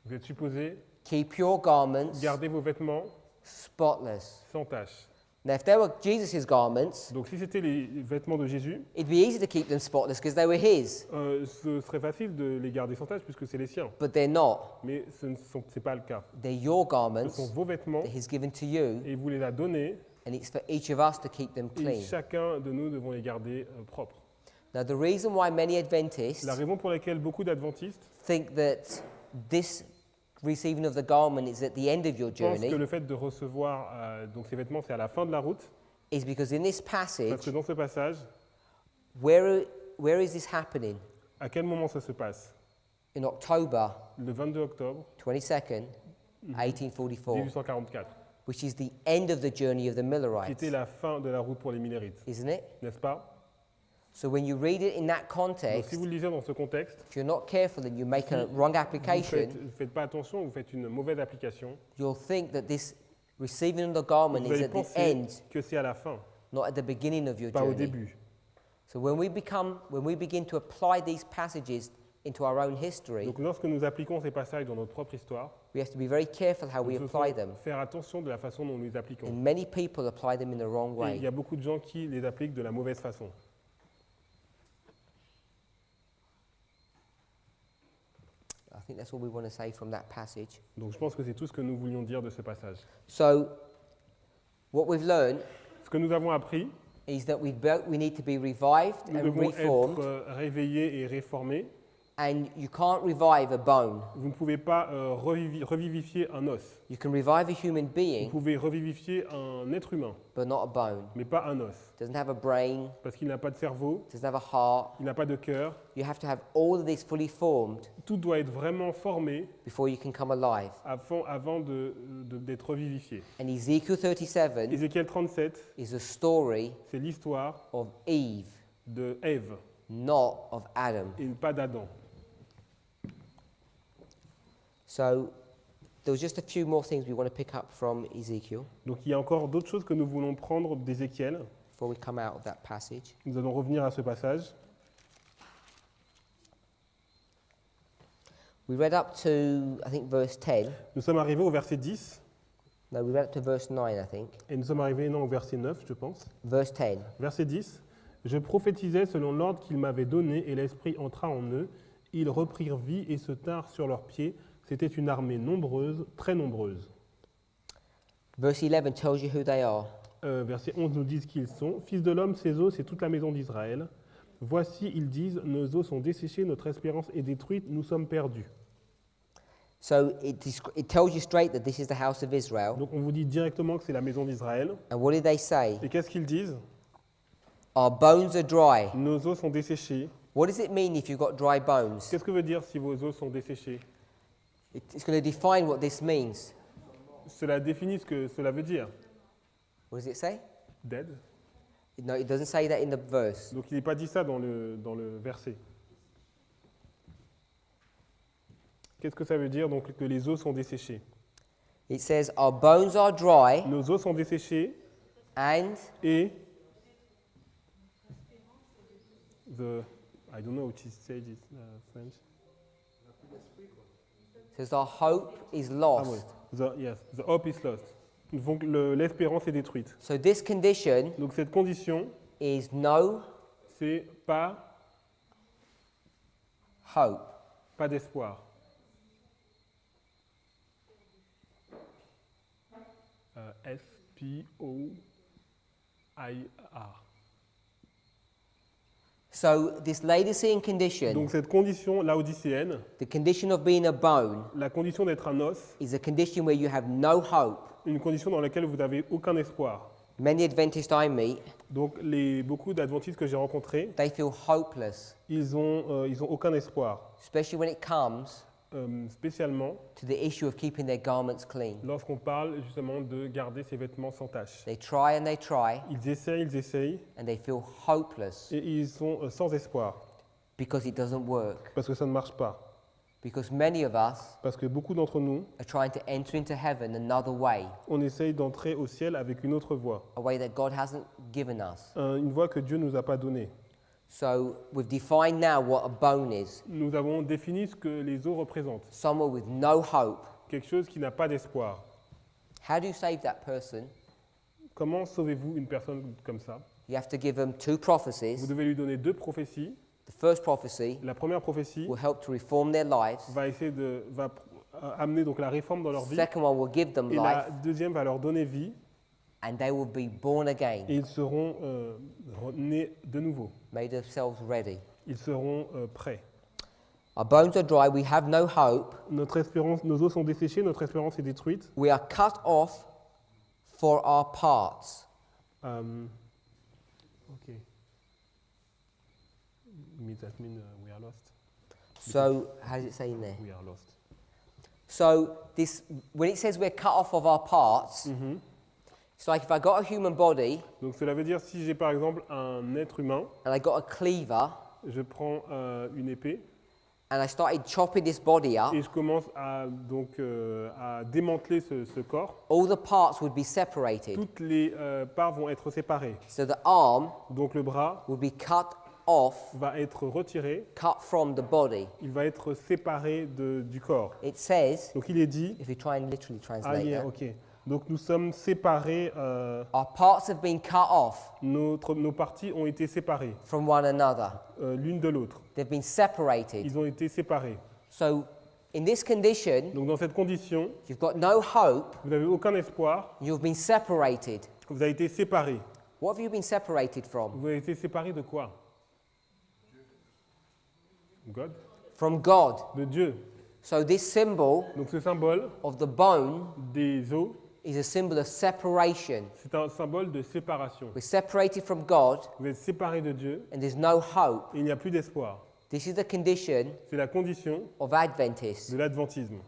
vous êtes supposé keep your garments garder vos vêtements spotless. sans tache. Now, if they were Jesus' garments, Donc si c'était les vêtements de Jésus, it'd be easy to keep them spotless because they were his, ce serait facile de les garder sans tache puisque c'est les siens. but they're not. Mais ce n'est pas le cas. They're your Ce garments sont vos vêtements that he's given to you, et vous les a donnés and it's for each of us to keep them et clean. chacun de nous devons les garder propres. Now, the reason why many Adventists La raison pour laquelle beaucoup d'adventistes think that this receiving of the garment is at the end of your pensent journey que le fait de recevoir donc ces vêtements, c'est à la fin de la route, is because in this parce passage, que dans ce passage, where is this happening? à quel moment ça se passe? In October Le 22 octobre 22nd, 1844, 1844, which is the end of the journey of the qui Millerites, était la fin de la route pour les Millerites, isn't it? n'est-ce pas? So when you read it in that Donc context, si vous le lisez dans ce contexte, if you're not careful and you make a wrong vous application, ne faites pas attention, vous faites une mauvaise application, you'll think that this receiving of the garment vous is allez at the penser end, que c'est à la fin, not at the beginning of your pas au journey. début. So when we begin to apply these passages into our own history, Donc lorsque nous appliquons ces passages dans notre propre histoire, we have to be very careful how we nous apply devons them. faire attention de la façon dont nous les appliquons. And many people apply them in the wrong Et il y way. a beaucoup de gens qui les appliquent de la mauvaise façon. I think that's all we want to say from that passage. Donc je pense que c'est tout ce que nous voulions dire de ce passage. So what we've learned Ce que nous avons appris, is that we need to be revived nous and devons reformed, être réveillés et réformés. and you can't revive a bone. Vous ne pouvez pas revivifier un os. You can revive a human Vous being, pouvez revivifier un être humain, but not a bone. mais pas un os. It doesn't have a brain, Parce qu'il n'a pas de cerveau, it doesn't have a heart. il n'a pas de cœur. You have to have all of this fully formed Tout doit être vraiment formé before you can come alive. avant d'être revivifié. And Ezekiel 37 Ézéchiel 37, is a story c'est l'histoire of Eve, de Ève not of Adam. et pas d'Adam. So there was just a few more things we want to pick up from Ezekiel Donc il y a encore d'autres choses que nous voulons prendre d'Ézéchiel. before we come out of that passage. Nous allons revenir à ce passage. We read up to, I think, verse 10. Nous sommes arrivés au verset 10 No, we read up to verse 9, I think. et nous sommes arrivés au verset 9, je pense. Verse 10. Verset 10. Je prophétisais selon l'ordre qu'il m'avait donné et l'Esprit entra en eux. Ils reprirent vie et se tinrent sur leurs pieds. C'était une armée nombreuse, très nombreuse. Verse 11 tells you who they are. Verset 11 nous dit qui ils sont. Fils de l'homme, ces os, c'est toute la maison d'Israël. Voici, ils disent, nos os sont desséchés, notre espérance est détruite, nous sommes perdus. So it tells you straight that this is the house of Israel. Donc on vous dit directement que c'est la maison d'Israël. And what did they say? Et qu'est-ce qu'ils disent? Our bones are dry. Nos os sont desséchés. What does it mean if you've got dry bones? Qu'est-ce que veut dire si vos os sont desséchés? It's going to define what this means. Cela définit ce que cela veut dire. What does it say? Dead. No, it doesn't say that in the verse. Donc il n'est pas dit ça dans le verset. Qu'est-ce que ça veut dire donc que les os sont desséchés? It says, our bones are dry Nos os sont desséchés and et I don't know what he said in French. says our hope is Ah lost. oui. The hope is lost. Donc l'espérance est détruite. So this condition Donc cette condition, is no c'est pas hope. d'espoir. S-P-O-I-R. So this Laodicean condition, Donc cette condition laodicéenne, the condition of being a bone, la condition d'être un os, is a condition where you have no hope. une condition dans laquelle vous n'avez aucun espoir. Many Adventists I meet, Donc beaucoup d'adventistes que j'ai rencontrés, they feel hopeless, ils ont aucun espoir, especially when it comes spécialement to the issue of keeping their garments clean. lorsqu'on parle justement de garder ses vêtements sans tache. They try and they try, Ils essayent, and they feel hopeless et ils sont sans espoir, because it doesn't work. parce que ça ne marche pas. Because many of us Parce que beaucoup d'entre nous, are trying to enter into heaven another way, on essaye d'entrer au ciel avec une autre voie, a way that God hasn't given us. une voie que Dieu ne nous a pas donnée. So we've defined now what a bone is. Nous avons défini ce que les os représentent, Someone with no hope. quelque chose qui n'a pas d'espoir. How do you save that person? Comment sauvez-vous une personne comme ça? You have to give them 2 Vous prophecies. devez lui donner 2 prophéties. The first prophecy La première prophétie will help to reform their lives. va amener donc la réforme dans leur vie. Second one will give them Et life, la deuxième va leur donner vie. and they will be born again, Et ils seront nés de nouveau. made themselves ready. Ils seront prêts. Our bones are dry, we have no hope, Notre espérance, nos os sont desséchés, notre espérance est détruite. we are cut off for our parts. Okay. That means we are lost. So, how does it say in there? We are lost. So, when it says we're cut off of our parts, it's like if I got a human body Donc cela veut dire si j'ai par exemple un être humain, and I got a cleaver je prends une épée and I started chopping this body up, et je commence à démanteler ce corps. all the parts would be separated. Toutes les parts vont être séparées. So the arm Donc le bras would be cut off, va être retiré, cut from the body. il va être séparé du corps. It says, Donc il est dit, if you try and literally translate that, ok. Donc nous sommes séparés, our parts have been cut off nos parties ont été séparées from one another. l'une de l'autre. They've been separated. Ils ont été séparés. So in this condition, Donc dans cette condition, you've got no hope, vous n'avez aucun espoir, you've been separated. vous avez été séparés. What have you been separated from? Vous avez été séparés de quoi? God? From God. De Dieu. So this symbol Donc ce symbole of the bone des os, is a symbol of separation. c'est un symbole de séparation. We're separated from God Vous êtes séparés de Dieu and there's no hope. et il n'y a plus d'espoir. This is the condition C'est la condition of Adventists. de l'adventisme.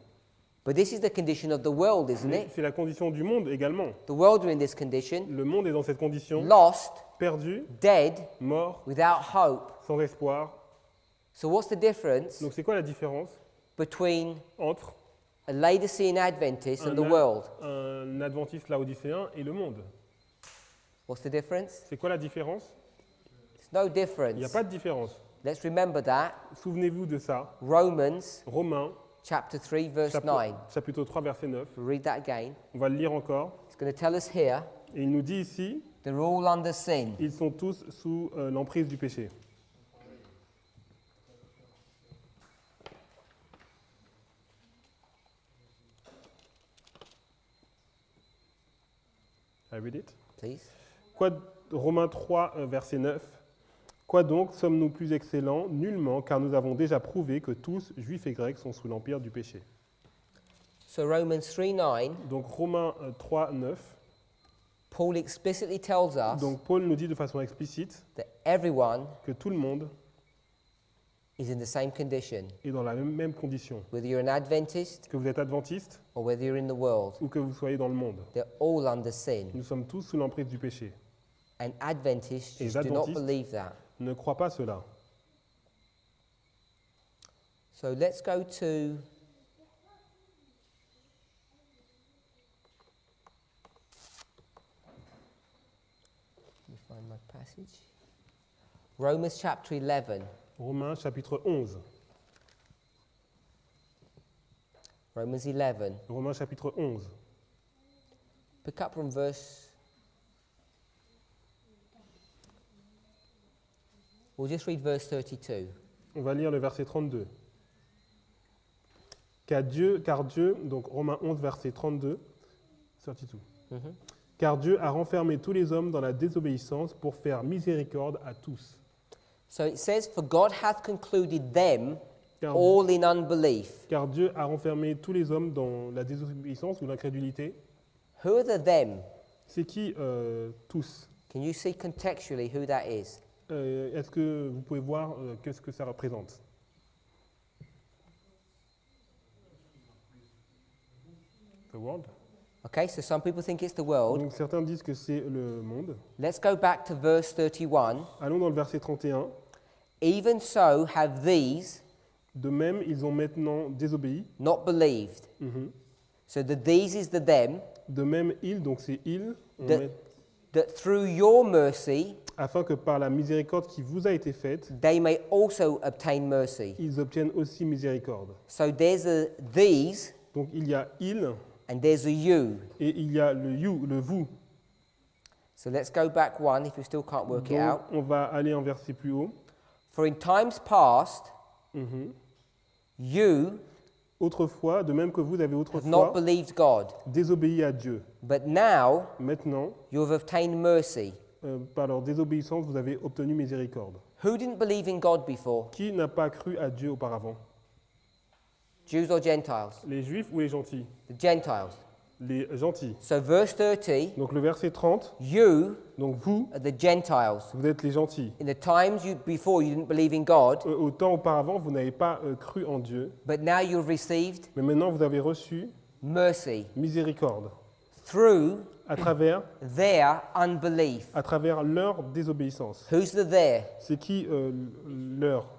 But this is the condition of the world, isn't Mais it? c'est la condition du monde également. The world are in this condition, Le monde est dans cette condition, lost, perdu, dead, mort, without hope. sans espoir. So what's the difference Donc c'est quoi la différence between entre a Laodicean Adventist and the un, world? un adventiste laodicéen et le monde? What's the difference? C'est quoi la différence? There's no Il n'y a difference. pas de différence. Let's remember that. Souvenez-vous de ça. Romans Romains, chapter 3, verse 9. chapitre 3, verset 9. We'll read that again. On va le lire encore. It's going to tell us here, Et il nous dit ici, they're all under sin. ils sont tous sous l'emprise du péché. I read it. Please. Romains 3, verset 9. Quoi donc, sommes-nous plus excellents? Nullement, car nous avons déjà prouvé que tous, juifs et grecs, sont sous l'empire du péché. So Romans 3:9, Donc Romains 3, 9. Paul explicitly tells us Donc Paul nous dit de façon explicite that everyone que tout le monde is in the same condition, est dans la même condition. whether you're an Adventist Que vous êtes adventiste or whether you're in the world. ou que vous soyez dans le monde. They're all under sin. Nous sommes tous sous l'emprise du péché. And Adventists Et just do not Adventistes believe that. Ne crois pas cela. So let's go to let me find my passage. Romans chapter 11. Romains chapitre 11. Romans 11. Romains chapitre 11. Pick up from verse. We'll just read verse 32. On va lire le verset 32. Car Dieu, donc Romains 11, verset 32, 32. Car Dieu a renfermé tous les hommes dans la désobéissance pour faire miséricorde à tous. So it says, For God hath concluded them Car, all in unbelief. car Dieu a renfermé tous les hommes dans la désobéissance ou l'incrédulité. Who are the them? C'est qui tous? Can you see contextually who that is? Est-ce que vous pouvez voir qu'est-ce que ça représente? The world. Okay, so some people think it's the world. Donc certains disent que c'est le monde. Let's go back to verse 31. Allons dans le verset 31. Even so have these De même, ils ont maintenant désobéi. not believed. So the these is the them, De même, ils, donc c'est ils, that through your mercy afin que par la miséricorde qui vous a été faite, they may also obtain mercy. ils obtiennent aussi miséricorde. So there's a these Donc il y a ils and there's a you. et il y a le you, le vous. So let's go back one if you still can't work it Donc, out. on va aller un verset plus haut. For in times past, Mhm. you Autrefois, de même que vous avez have autrefois not believed God, désobéi à Dieu. but now Maintenant, you have obtained mercy. par leur désobéissance, vous avez obtenu miséricorde. Who didn't believe in God before? Qui n'a pas cru à Dieu auparavant? Jews or Gentiles? Les Juifs ou les gentils? The Gentiles. Les gentils. So verse 30, Donc le verset 30, you donc vous, are the Gentiles. vous êtes les gentils. In the times before you didn't believe in God, Au temps auparavant, vous n'avez pas cru en Dieu, but now you've received mais maintenant vous avez reçu mercy miséricorde through à travers their unbelief. leur désobéissance. Who's the there? C'est qui leur?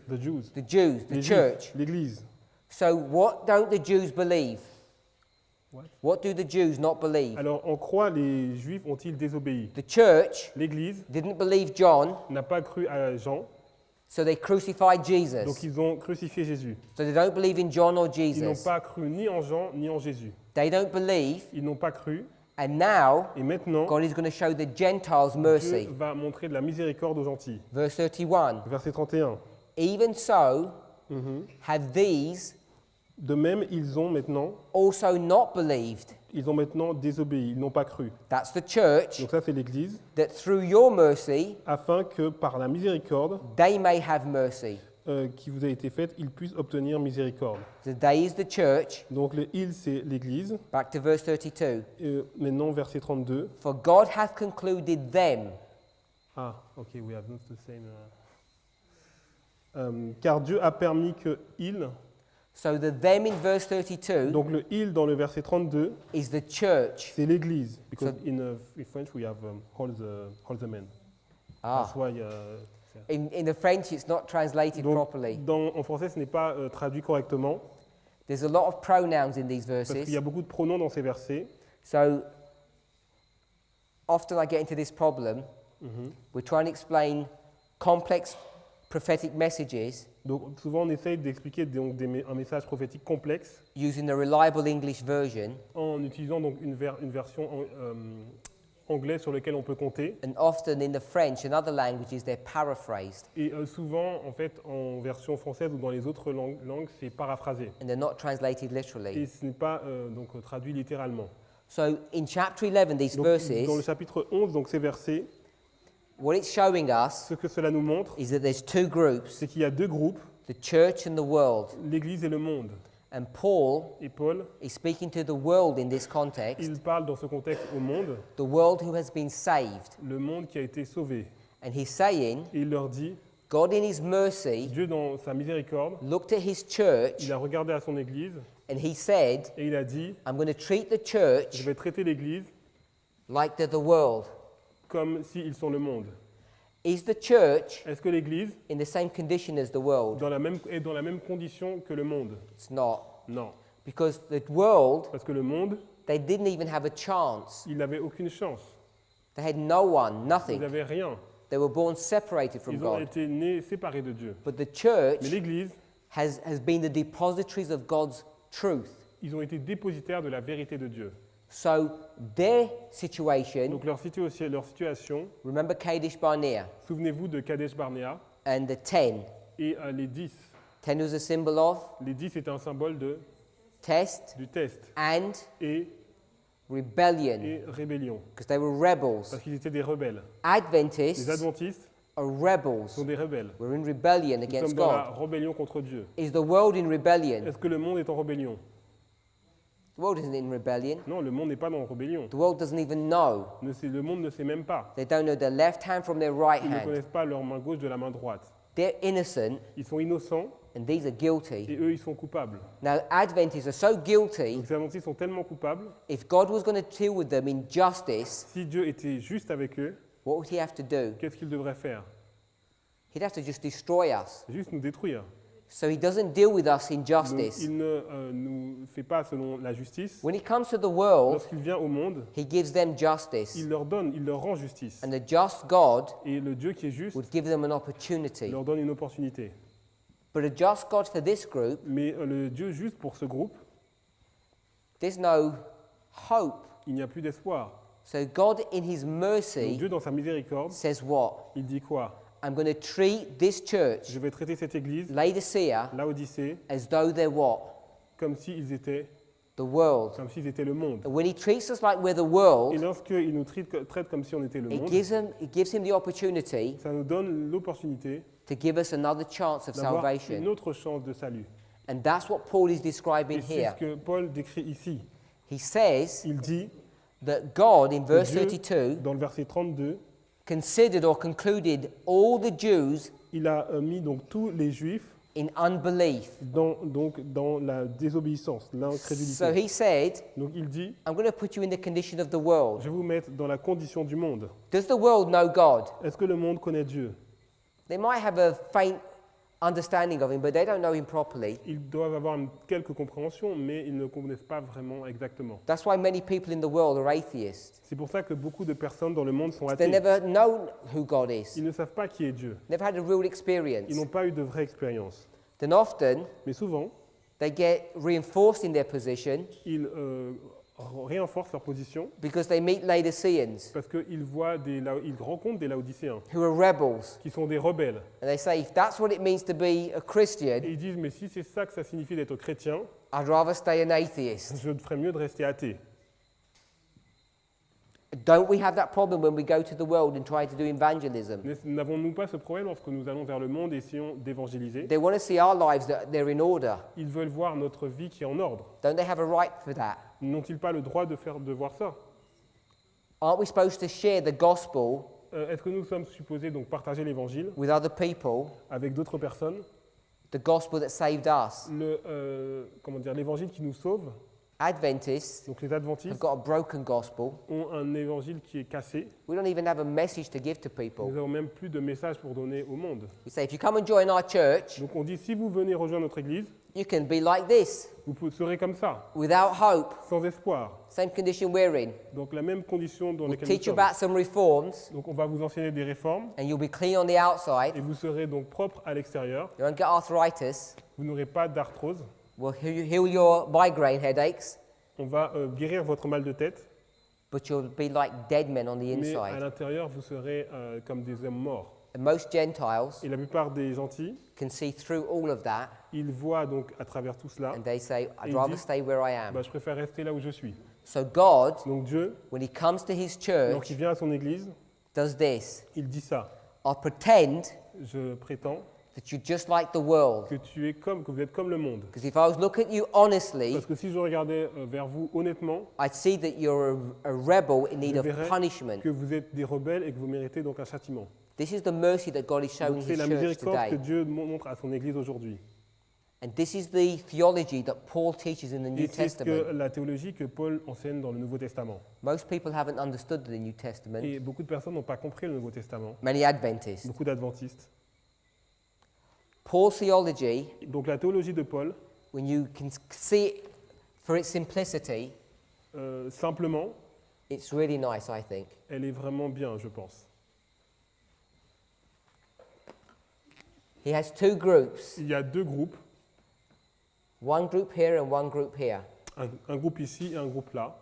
The Jews. The Jews, the Les church. Juifs, l'Église. So what don't the Jews believe? What? What do the Jews not believe? Alors en quoi les Juifs ont-ils désobéi? The church L'Église didn't believe John, n'a pas cru à Jean, so they crucified donc Jesus. ils ont crucifié Jésus. So they don't believe in John or Ils n'ont Jesus. pas cru ni en Jean ni en Jésus. They don't believe, Ils n'ont pas cru. and now Et maintenant, God is going to show the Gentiles Dieu mercy. va montrer de la miséricorde aux gentils. Verse 31. Verset 31. Even so, Mhm. have these De même, ils ont maintenant désobéi, ils n'ont pas cru. That's the church, Donc ça, c'est l'Église, that through your mercy, afin que par la miséricorde they may have mercy. qui vous a été faite, ils puissent obtenir miséricorde. The they is the church. Donc le il, c'est l'Église. Back to verse 32. Maintenant, verset 32. For God hath concluded them. Ah, ok, we have not the same. Car Dieu a permis que il. So the them in verse 32 Donc le il dans le verset 32, is the church. c'est l'Église. Because So- in French we have all the men. Ah. That's why, In the French, it's not translated donc, properly. en français, ce n'est pas traduit correctement There's a lot of pronouns in these parce qu'il verses. y a beaucoup de pronoms dans ces versets. So often I get into this problem. We're trying to explain complex prophetic messages Donc souvent, on essaye d'expliquer un message prophétique complexe using the reliable English version, en utilisant donc une version anglaise sur laquelle on peut compter. and often in the French and other languages they're paraphrased Et souvent, en fait, en version française ou dans les autres langues, c'est paraphrasé. and they're not translated Et literally. ce n'est pas donc traduit littéralement. So in chapter 11, these Donc, dans le verses, chapitre 11, donc ces versets, what it's showing us ce que cela nous montre, is that there's two groups, c'est qu'il y a deux groupes, the church and the world. l'Église et le monde. And Paul Et Paul, is speaking to the world in this context, il parle dans ce contexte au monde, the world who has been saved. le monde qui a été sauvé. And he's saying, Et il leur dit, God in his mercy Dieu dans sa miséricorde, looked at his church il a regardé à son Église and he said, et il a dit, I'm going to treat the je church vais traiter l'Église like they're the world. comme s'ils sont le monde. Is the church Est-ce que l'Église in the same condition as the world? est dans la même condition que le monde? It's not. Non. Because the world, Parce que le monde, they didn't even have a chance. il n'avait aucune chance. They had no one, Ils nothing. n'avaient rien. They were born separated from Ils ont God. été nés séparés de Dieu. But the church Mais l'Église, has been the depositories of God's truth. ils ont été dépositaires de la vérité de Dieu. So their situation, Donc leur situation, remember Kadesh Barnea souvenez-vous de Kadesh Barnea and the 10. et les 10. 10 was a symbol of Les 10 étaient un symbole test du test and et rebellion, rébellion, because they were rebels. parce qu'ils étaient des rebelles. Les Adventists adventistes are rebels. sont des rebelles. We're in rebellion Nous against sommes dans la God. rébellion contre Dieu. Is the world in rebellion? Est-ce que le monde est en rébellion? The world isn't in rebellion. Non, le monde n'est pas en rébellion. The world doesn't even know. Le monde ne sait même pas. They don't know their left hand from their right Ils ne hand. connaissent pas leur main gauche de la main droite. They're innocent Ils sont innocents and these are guilty. et eux, ils sont coupables. Now, Adventists are so guilty, Donc ces adventistes sont tellement coupables. if God was going to deal with them in justice, Si Dieu était juste avec eux, what would he have to do? qu'est-ce qu'il devrait faire? He'd have to just destroy us. Juste nous détruire. So he doesn't deal with us in Donc, justice. il ne nous fait pas selon la justice. When he comes to the world, Lorsqu'il vient au monde, he gives them justice. il leur donne, il leur rend justice. And the just God Et le Dieu qui est juste would give them an opportunity. leur donne une opportunité. But a just God for this group Mais le Dieu juste pour ce groupe, There's no hope. Il n'y a plus d'espoir. So God, in His Donc mercy, Dieu, dans sa miséricorde, says what? il dit quoi? I'm going to treat this church, Je vais traiter cette église, Laodicea, Laodicée, as though they're what? comme s'ils étaient, The world. le monde. And when He treats us like we're the Et world, lorsqu'il nous traite comme si on était le it monde, gives Him the opportunity ça nous donne l'opportunité to give us another chance of d'avoir une salvation. autre chance de salut. And that's what Paul is Et describing c'est here. ce que Paul décrit ici. He says Il dit, that God, in verse Dieu, 32, dans le verset 32, considered or concluded all the Jews il a mis donc tous les Juifs in unbelief. dans la désobéissance, So l'incrédulité. he said, Donc il dit, I'm going to put you in the condition of the world. je vais vous mettre dans la condition du monde. Does the world know God? Est-ce que le monde connaît Dieu? They might have a faint understanding of Him, but they don't know Him properly. Ils doivent avoir quelques compréhensions, mais ils ne connaissent pas vraiment exactement. That's why many people in the world are atheists. C'est pour ça que beaucoup de personnes dans le monde sont They athées. never know who God is. Ils ne savent pas qui est Dieu. Never had a real Ils experience. n'ont pas eu de vraie expérience. Then often Mais souvent, they get reinforced in their position ils renforcent leur position because they meet Laodiceans parce qu'ils ils rencontrent des Laodicéens who are rebels. qui sont des rebelles. And they say, if that's what it means to be a Et Christian, ils disent, mais si c'est ça que ça signifie d'être chrétien, I'd rather stay an atheist. je ferais mieux de rester athée. Don't we have that problem when we go to the world and try to do evangelism? N'avons-nous pas ce problème lorsque nous allons vers le monde et essayons d'évangéliser? They want to see our lives that they're in order. Ils veulent voir notre vie qui est en ordre. Don't they have a right for that? N'ont-ils pas le droit de voir ça? Aren't we supposed to share the gospel Est-ce que nous sommes supposés donc partager l'évangile with other people, avec d'autres personnes? the gospel that saved us? L'évangile qui nous sauve, Adventists donc les have adventistes, got a broken gospel. ont un évangile qui est cassé. We don't even have a message to give to people. Nous n'avons même plus de message pour donner au monde. We say, if you come and join our church, Donc on dit, si vous venez rejoindre notre église, you can be like this, vous serez comme ça, without hope, sans espoir. same condition we're in. Donc la même condition dans We'll laquelle nous teach you sommes. about some reforms, Donc on va vous enseigner des réformes and you'll be clean on the outside. et vous serez donc propre à l'extérieur. You won't get arthritis. Vous n'aurez pas d'arthrose. We'll heal your migraine headaches, On va guérir votre mal de tête, but you'll be like dead men on the mais à inside. l'intérieur, vous serez comme des hommes morts. And most Gentiles Et la plupart des gentils, can see through all of that, ils voient donc à travers tout cela, and they say, I'd ils rather disent, stay where I am. je préfère rester là où je suis. So God, Donc Dieu, when He comes to His lorsqu'il church, vient à son église, does this. il dit ça. I'll pretend Je prétends that you're just like the world. que vous êtes comme le monde. Because if I was looking at you honestly, Parce que si je regardais vers vous honnêtement, I'd see that you're a rebel in need je of verrais punishment. que vous êtes des rebelles et que vous méritez donc un châtiment. This is the mercy that God is showing Donc c'est His la church miséricorde que today. Dieu montre à son église aujourd'hui. And this is the theology that Paul teaches in the New Et c'est ce que Testament. la théologie que Paul enseigne dans le Nouveau Testament. Most people haven't understood the New Testament. Et beaucoup de personnes n'ont pas compris le Nouveau Testament. Many Adventists. Beaucoup d'adventistes. Paul's theology, Donc la théologie de Paul, when you can see it for its simplicity, simplement, it's really nice, I think. elle est vraiment bien, je pense. He has two groups, Il y a deux groupes, one group here and one group here. un groupe ici et un groupe là.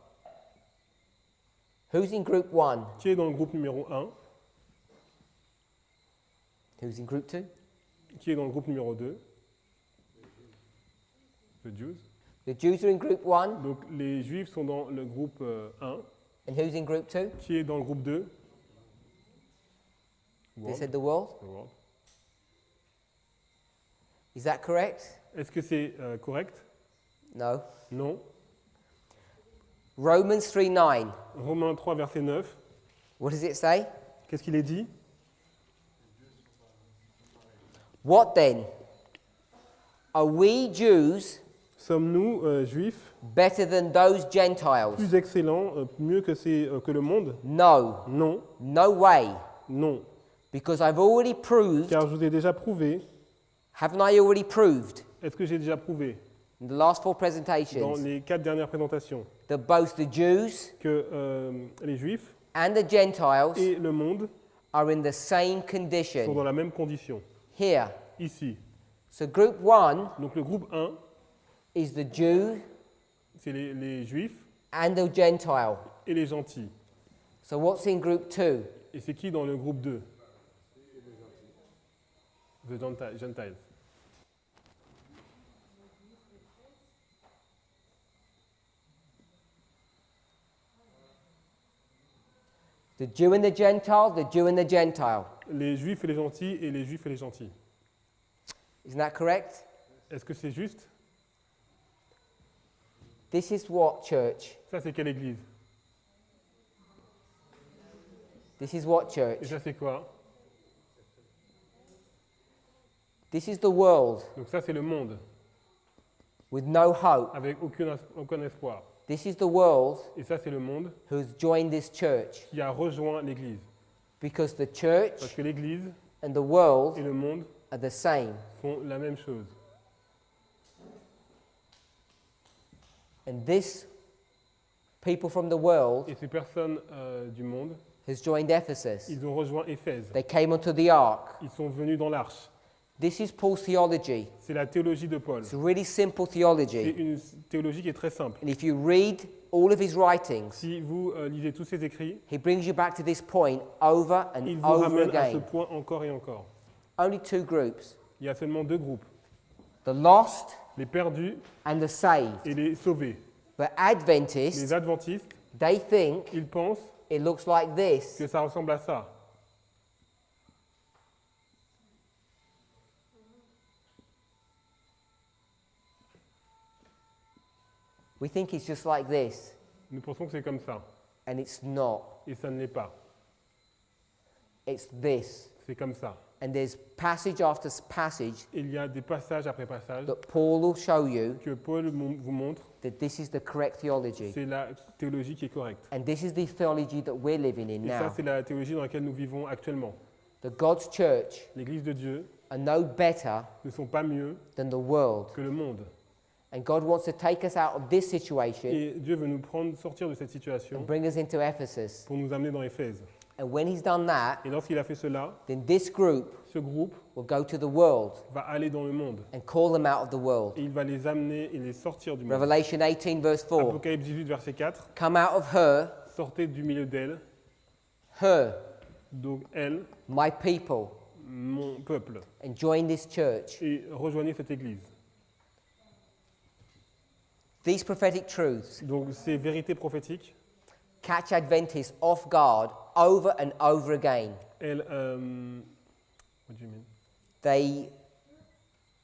Who's in group one? Qui est dans le groupe numéro 1? Who's in group two? Qui est dans le groupe numéro 2? The Jews. The Jews are in group one, Donc les Juifs sont dans le groupe 1. and who's in group two? Qui est dans le groupe 2? They said the world. The world. Is that correct? Est-ce que c'est correct? No. Non. Romans 3:9. Romains 3, verset 9. What does it say? Qu'est-ce qu'il est dit? What then? Are we Jews Sommes-nous, Juifs, better than those Gentiles? plus excellents, mieux que le monde? No. Non. No way. Non. Because I've already proved, Car je vous ai déjà prouvé. haven't I already proved Est-ce que j'ai déjà prouvé in the last four dans presentations les 4 dernières présentations that both the Jews que les Juifs and the Gentiles et le monde are in the same sont condition? dans la même condition? Here. Ici. So group one Donc le groupe 1, is the Jew c'est les juifs and the Gentile. et les gentils. So what's in group 2? Et c'est qui dans le groupe 2? The Gentiles. The Jew and the Gentile, the Jew and the Gentile. Les juifs et les gentils et les juifs et les gentils. Isn't that correct? Est-ce que c'est juste? This is what, church? Ça, c'est quelle église? This is what, Et church? ça, c'est quoi? This is the world Donc ça, c'est le monde, with no hope. avec aucun espoir. This is the world Et ça, c'est le monde who's joined this church qui a rejoint l'église. because the Parce church que l'église and the world et le monde are the same. font la même chose. And this people from the world Et ces personnes du monde, has joined Ephesus. ils ont rejoint Éphèse. They came onto the ark. Ils sont venus dans l'arche. This is Paul's theology. C'est la théologie de Paul. It's a really simple C'est theology. une théologie qui est très simple. And if you read all of his writings, Si vous lisez tous ses écrits, he brings you back to this point over and il vous over ramène à ce again. point encore et encore. Only 2 groups, Il y a seulement 2 groupes, the lost les perdus and the saved. et les sauvés. But Adventists, Les adventistes, they think ils pensent it looks like this. que ça ressemble à ça. We think it's just like this, Nous pensons que c'est comme ça. and it's not. Et ça ne l'est pas. It's this. C'est comme ça. And there's passage after passage Il y a des passages après passages that Paul will show you que Paul vous montre. that this is the correct theology. C'est la théologie qui est correcte. And this is the theology that we're living in Et ça, now. c'est la théologie dans laquelle nous vivons actuellement. The God's church L'Église de Dieu are no better ne sont pas mieux than the world. que le monde. And God wants to take us out of this situation Et Dieu veut nous sortir de cette situation and bring us into Ephesus. pour nous amener dans Éphèse. And when he's done that, Et lorsqu'il a fait cela, then this group ce groupe will go to the world va aller dans le monde. and call them out of the world. Et il va les amener et les sortir du monde. Revelation 18 verse 4. Apocalypse 18, verset 4. Come out of her, Sortez du milieu d'elle, her, donc elle, my people, mon peuple, and join this church. et rejoignez cette église. These prophetic truths Donc ces vérités prophétiques, catch Adventists off guard over and over again. elles, what do you mean?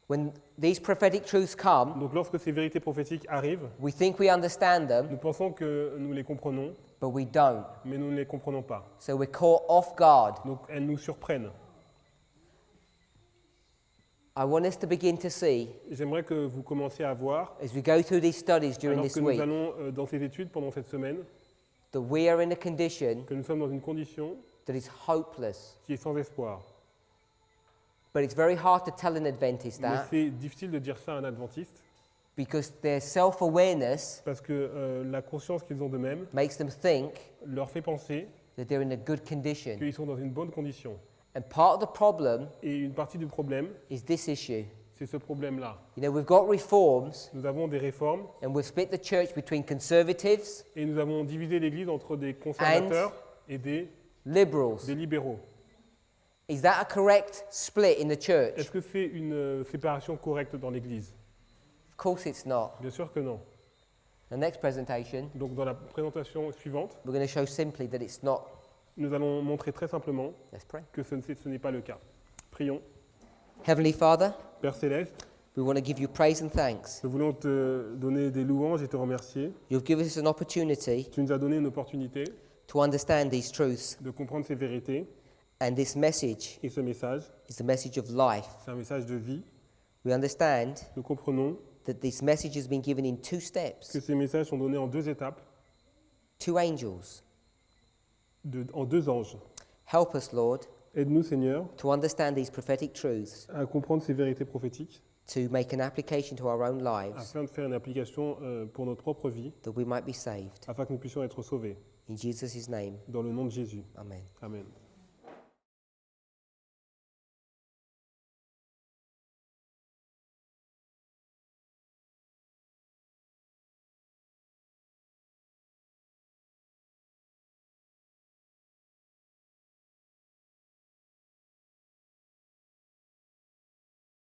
When these prophetic truths come, Donc lorsque ces vérités prophétiques arrivent, we think we understand them, nous pensons que nous les comprenons, but we don't. mais nous ne les comprenons pas. So we're caught off guard. Donc elles nous surprennent. I want us to begin to see, J'aimerais que vous commenciez à voir, as we go through these studies during alors this que nous week, allons dans ces études pendant cette semaine, that we are in a condition que nous sommes dans une condition that is hopeless. qui est sans espoir. But it's very hard to tell an Adventist Mais that c'est difficile de dire ça à un adventiste, because their self-awareness parce que la conscience qu'ils ont d'eux-mêmes makes them think leur fait penser that they're in a good condition. qu'ils sont dans une bonne condition. And part of the problem Et une partie du problème, is this issue. c'est ce problème-là. You know, we've got reforms Nous avons des réformes and we've split the church between conservatives, et nous avons divisé l'Église entre des conservateurs et des liberals. libéraux. Is that a correct split in the church? Est-ce que c'est une séparation correcte dans l'Église? Of course it's not. Bien sûr que non. The next presentation, Donc dans la présentation suivante, we're going to show simply that it's not. nous allons montrer très simplement Let's pray. que ce n'est pas le cas. Prions. Heavenly Father, Père Céleste, we want to give you praise and thanks. nous voulons te donner des louanges et te remercier. You've given us an opportunity Tu nous as donné une opportunité to understand these truths, de comprendre ces vérités and this message et ce message. is the message of life. C'est un message de vie. We understand Nous comprenons that this message has been given in 2 que steps, ces messages sont donnés en 2 étapes, 2 angels. en 2 anges. Help us, Lord, Aide-nous, Seigneur, to understand these prophetic truths, à comprendre ces vérités prophétiques to make an application to our own lives, afin de faire une application pour notre propre vie, that we might be saved. afin que nous puissions être sauvés. In Jesus' name, Dans le nom de Jésus. amen. Amen.